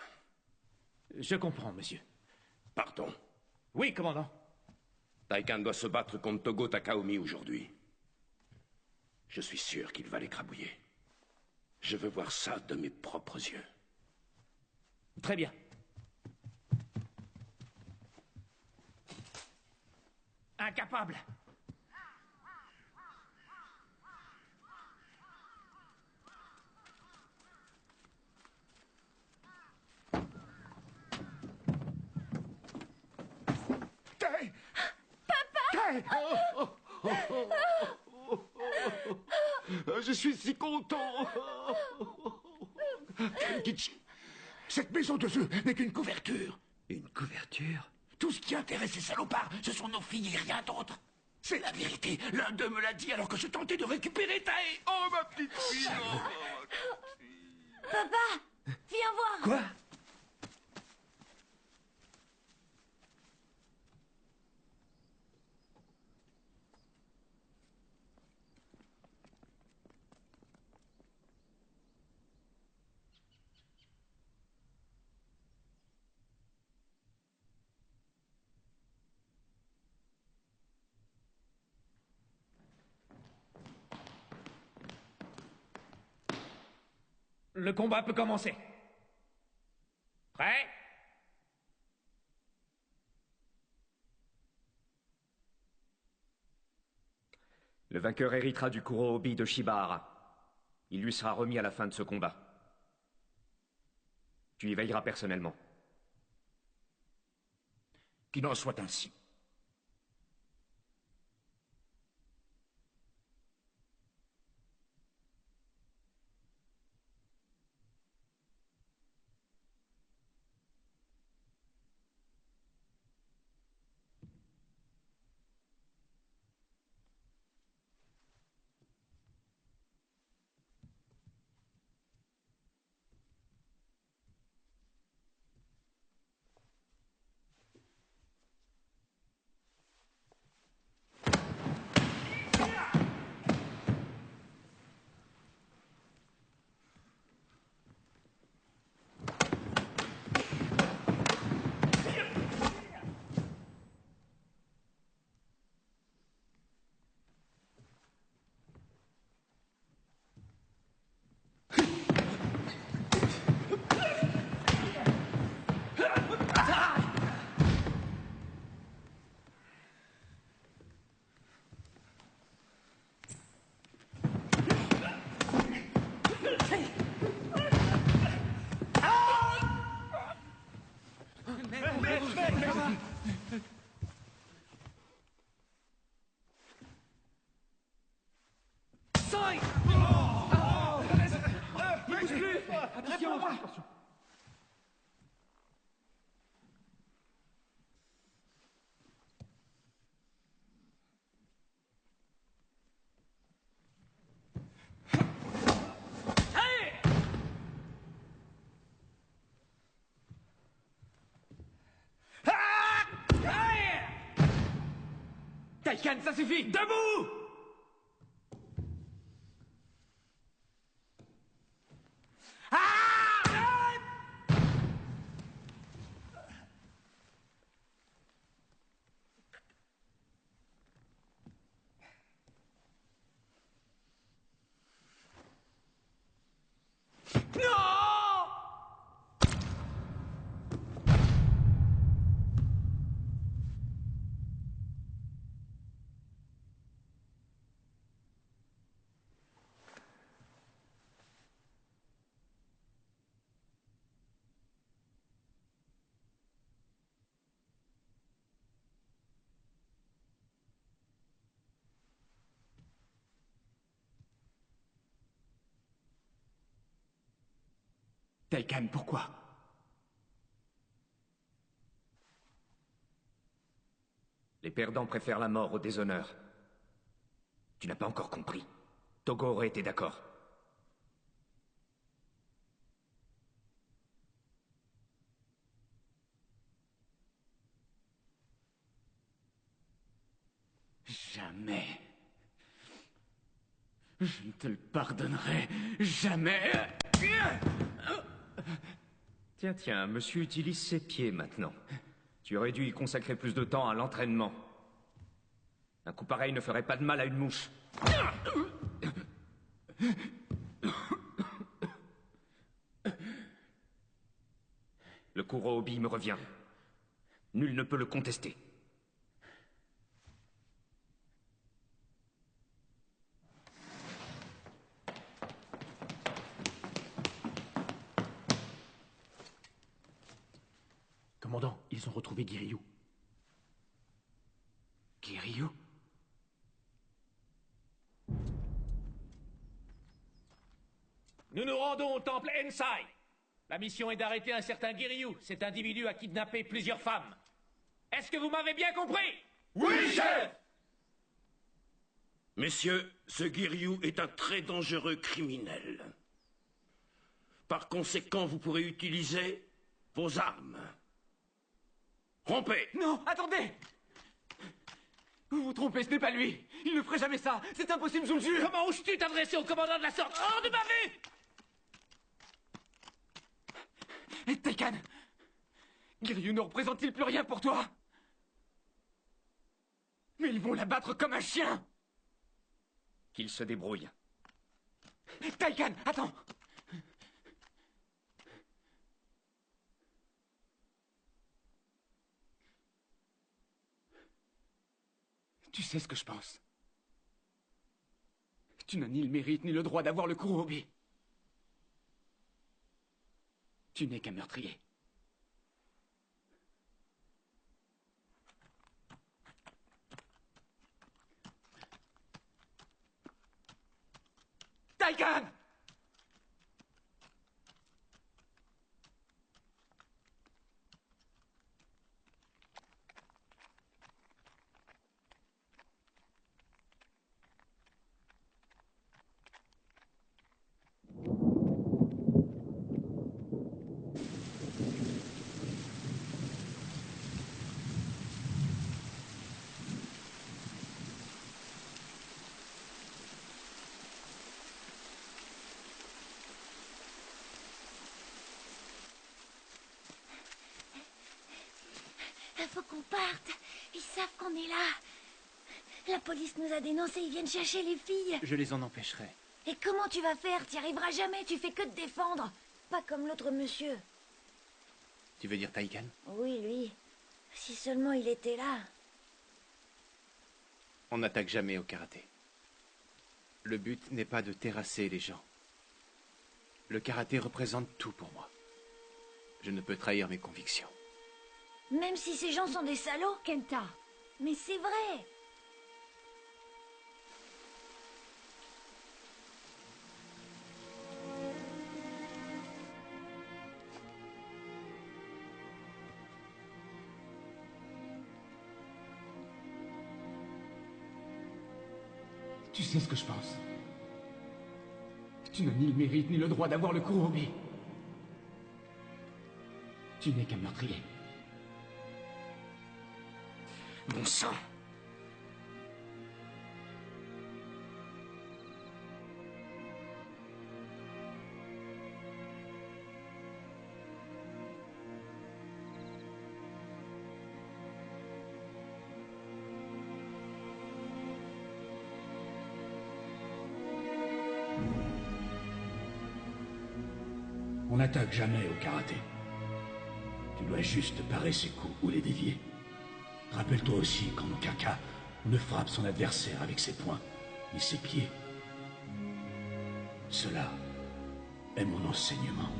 Je comprends, monsieur. Partons. Oui, commandant. Taikan doit se battre contre Togo Takaomi aujourd'hui. Je suis sûr qu'il va l'écrabouiller. Je veux voir ça de mes propres yeux. Très bien. Incapable. Je suis si content. Kenkichi, cette maison de jeu n'est qu'une couverture. Une couverture? Tout ce qui intéresse ces salopards, ce sont nos filles et rien d'autre. C'est la vérité. L'un d'eux me l'a dit alors que je tentais de récupérer Tae. Oh, ma petite fille. Papa, viens voir. Quoi? Le combat peut commencer. Prêt? Le vainqueur héritera du Kurohobi de Shibahara. Il lui sera remis à la fin de ce combat. Tu y veilleras personnellement. Qu'il en soit ainsi. Taikan, ça suffit! Debout! Taikan, pourquoi? Les perdants préfèrent la mort au déshonneur. Tu n'as pas encore compris. Togo aurait été d'accord. Jamais. Je ne te le pardonnerai jamais. Tiens, tiens, monsieur utilise ses pieds maintenant. Tu aurais dû y consacrer plus de temps à l'entraînement. Un coup pareil ne ferait pas de mal à une mouche. Le Kurohobi me revient. Nul ne peut le contester. Commandant, ils ont retrouvé Giryu. Giryu? Nous nous rendons au temple Ensai. La mission est d'arrêter un certain Giryu. Cet individu a kidnappé plusieurs femmes. Est-ce que vous m'avez bien compris? Oui, chef! Messieurs, ce Giryu est un très dangereux criminel. Par conséquent, vous pourrez utiliser vos armes. Rompez! Non, attendez! Vous vous trompez, ce n'est pas lui. Il ne ferait jamais ça. C'est impossible, je vous le jure. Comment oses-tu t'adresser au commandant de la sorte? Hors de ma vue! Taikan, Giryu ne représente-t-il plus rien pour toi? Mais ils vont l'abattre comme un chien. Qu'il se débrouille. Taikan, attends. Tu sais ce que je pense. Tu n'as ni le mérite ni le droit d'avoir le Kurohobi. Tu n'es qu'un meurtrier. Taikan! Faut qu'on parte. Ils savent qu'on est là. La police nous a dénoncés, ils viennent chercher les filles. Je les en empêcherai. Et comment tu vas faire? T'y arriveras jamais, tu fais que te défendre. Pas comme l'autre monsieur. Tu veux dire Taikan? Oui, lui. Si seulement il était là. On n'attaque jamais au karaté. Le but n'est pas de terrasser les gens. Le karaté représente tout pour moi. Je ne peux trahir mes convictions. Même si ces gens sont des salauds, Kenta. Mais c'est vrai. Tu sais ce que je pense. Tu n'as ni le mérite ni le droit d'avoir le Kurohobi. Tu n'es qu'un meurtrier. Bon sang! On n'attaque jamais au karaté. Tu dois juste parer ses coups ou les dévier. Rappelle-toi aussi qu'en aucun cas, on ne frappe son adversaire avec ses poings, ni ses pieds. Cela est mon enseignement.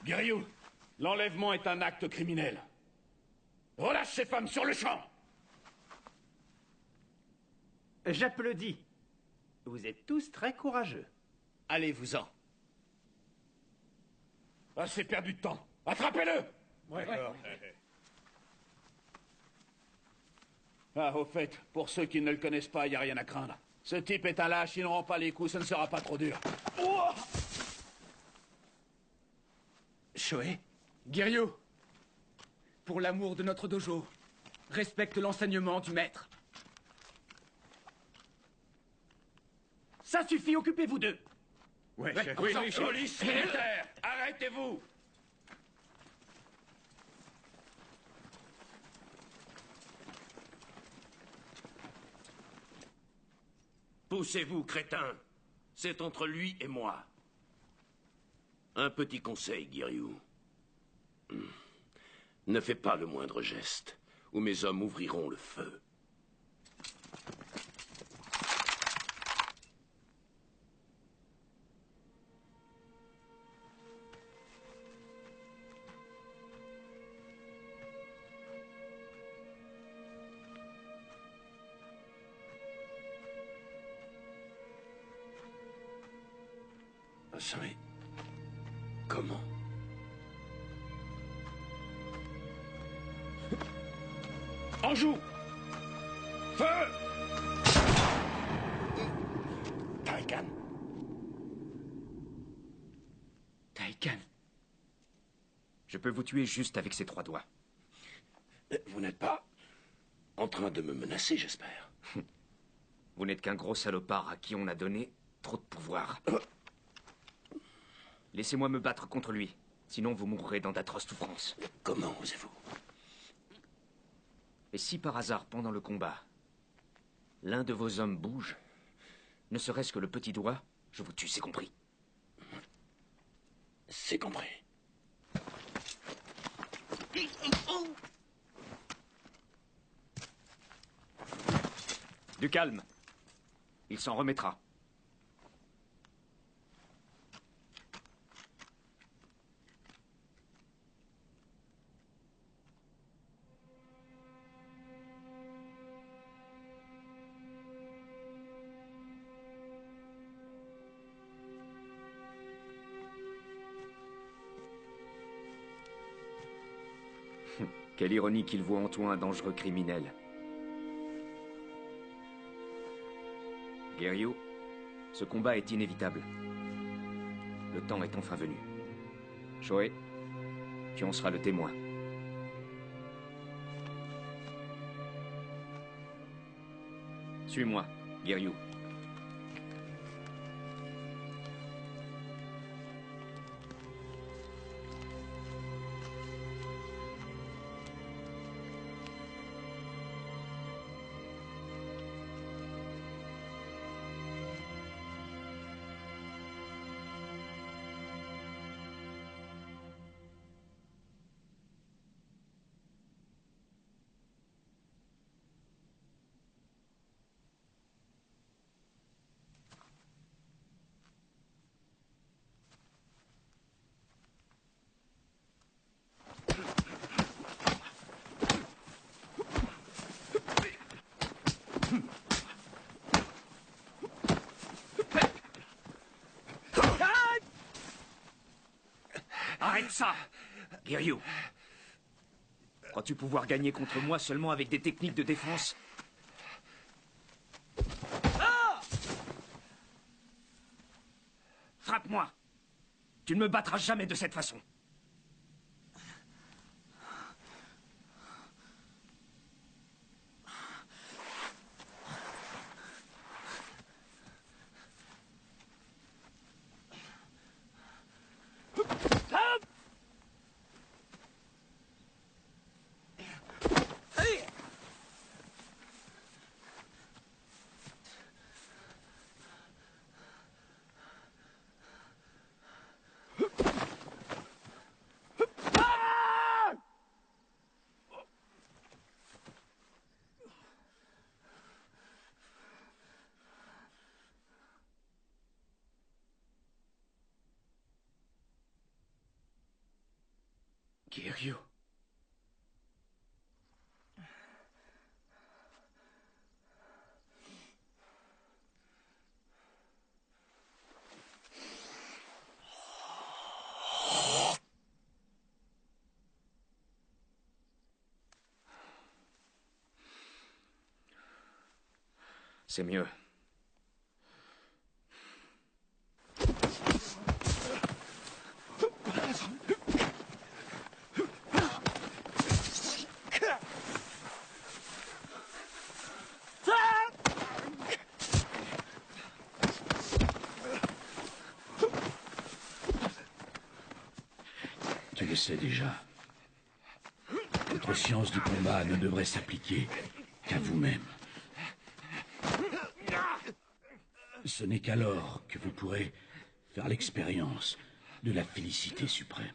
Guerrier, l'enlèvement est un acte criminel. Relâche ces femmes sur le champ! J'applaudis. Vous êtes tous très courageux. Allez-vous-en. Assez perdu de temps. Attrapez-le! Ouais. Ah, au fait, pour ceux qui ne le connaissent pas, il n'y a rien à craindre. Ce type est un lâche, il ne rend pas les coups, ce ne sera pas trop dur. Ouah! Shoei, Guerrier, pour l'amour de notre dojo, respecte l'enseignement du maître. Ça suffit, occupez-vous d'eux. Oui, police militaire, arrêtez-vous! Poussez-vous, crétin. C'est entre lui et moi. Un petit conseil, Guerrier. Ne fais pas le moindre geste, ou mes hommes ouvriront le feu. Comment? En joue! Feu! Taikan. Taikan. Je peux vous tuer juste avec ces 3 doigts. Vous n'êtes pas en train de me menacer, j'espère. Vous n'êtes qu'un gros salopard à qui on a donné trop de pouvoir. Laissez-moi me battre contre lui, sinon vous mourrez dans d'atroces souffrances. Comment osez-vous? Et si par hasard, pendant le combat, l'un de vos hommes bouge, ne serait-ce que le petit doigt, je vous tue, c'est compris. C'est compris. Du calme. Il s'en remettra. Quelle ironie qu'il voit en toi un dangereux criminel. Guerrier, ce combat est inévitable. Le temps est enfin venu. Shoei, tu en seras le témoin. Suis-moi, Guerrier. Arrête ça, Guerrier. Crois-tu pouvoir gagner contre moi seulement avec des techniques de défense? Frappe-moi. Tu ne me battras jamais de cette façon. Kiryu. C'est mieux. Tu le sais déjà. Votre science du combat ne devrait s'appliquer qu'à vous-même. Ce n'est qu'alors que vous pourrez faire l'expérience de la félicité suprême.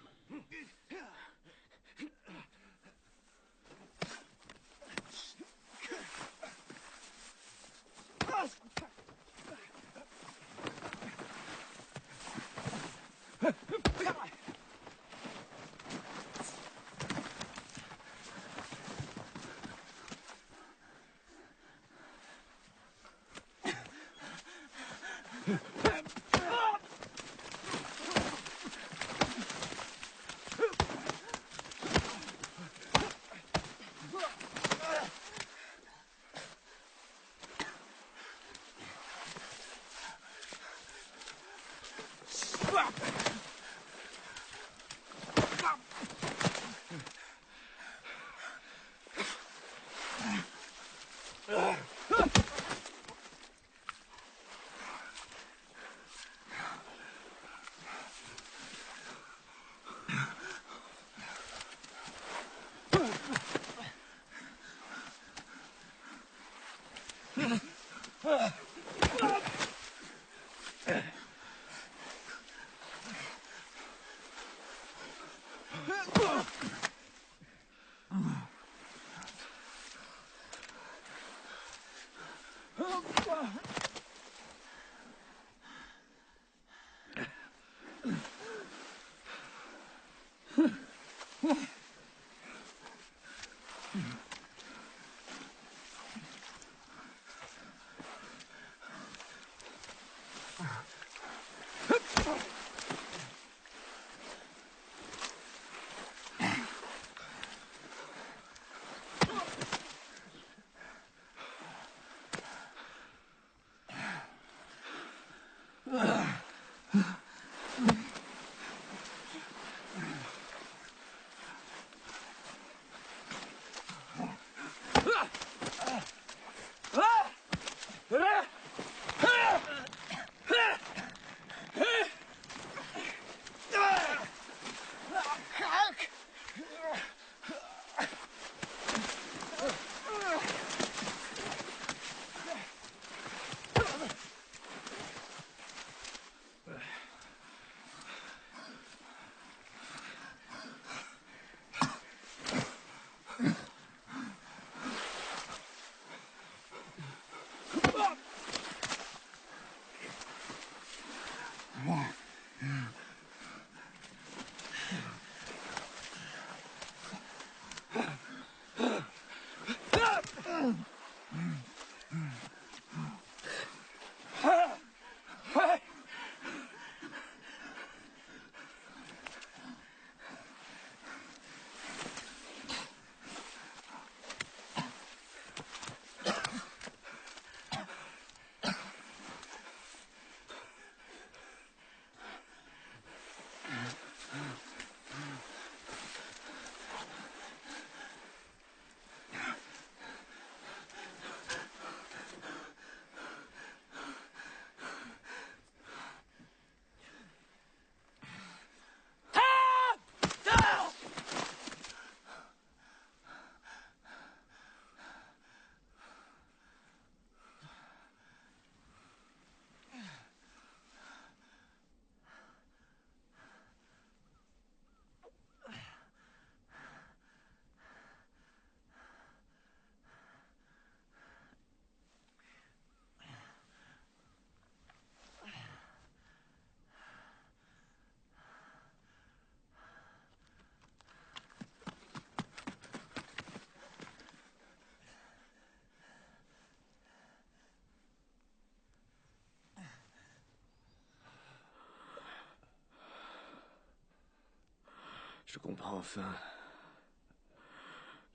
Je comprends enfin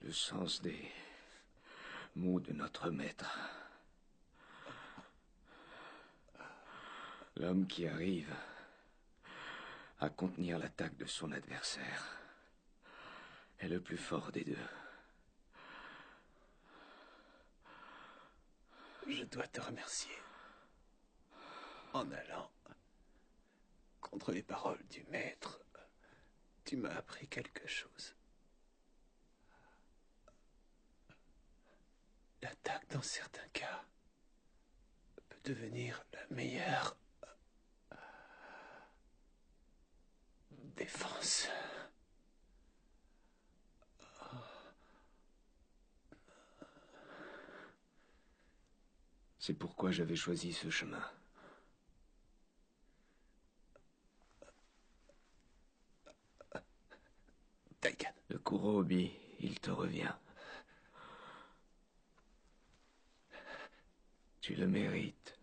le sens des mots de notre maître. L'homme qui arrive à contenir l'attaque de son adversaire est le plus fort des deux. Je dois te remercier. En allant contre les paroles du maître, tu m'as appris quelque chose. L'attaque, dans certains cas, peut devenir la meilleure défense. C'est pourquoi j'avais choisi ce chemin. Taikan. Le Kurobi, il te revient. Tu le mérites.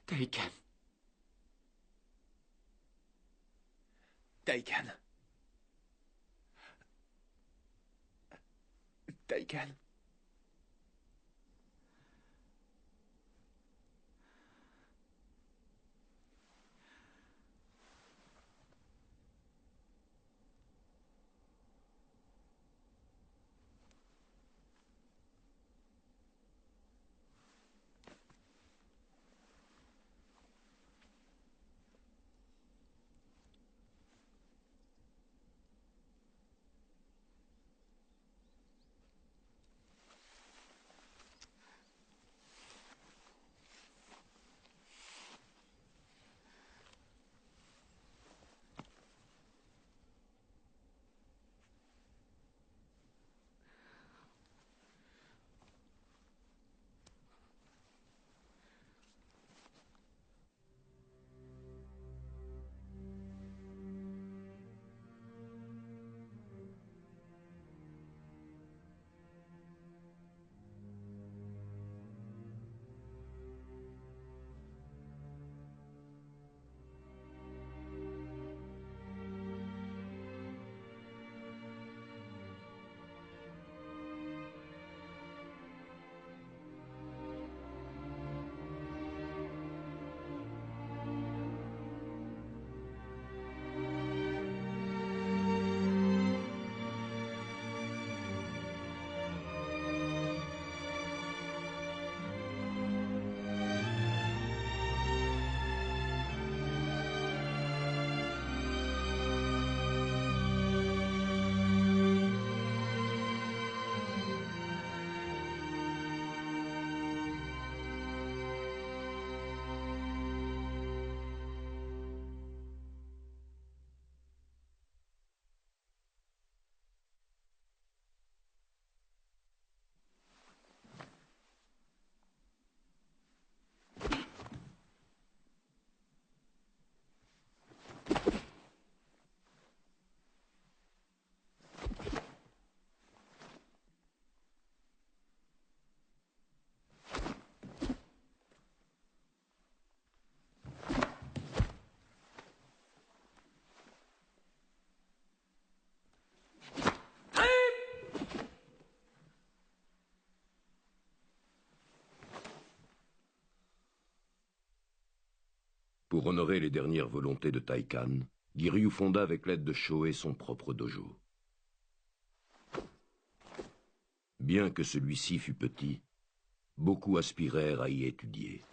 Taikan. Taikan. Taikan. Pour honorer les dernières volontés de Taikan, Giryu fonda avec l'aide de Shohei son propre dojo. Bien que celui-ci fût petit, beaucoup aspirèrent à y étudier.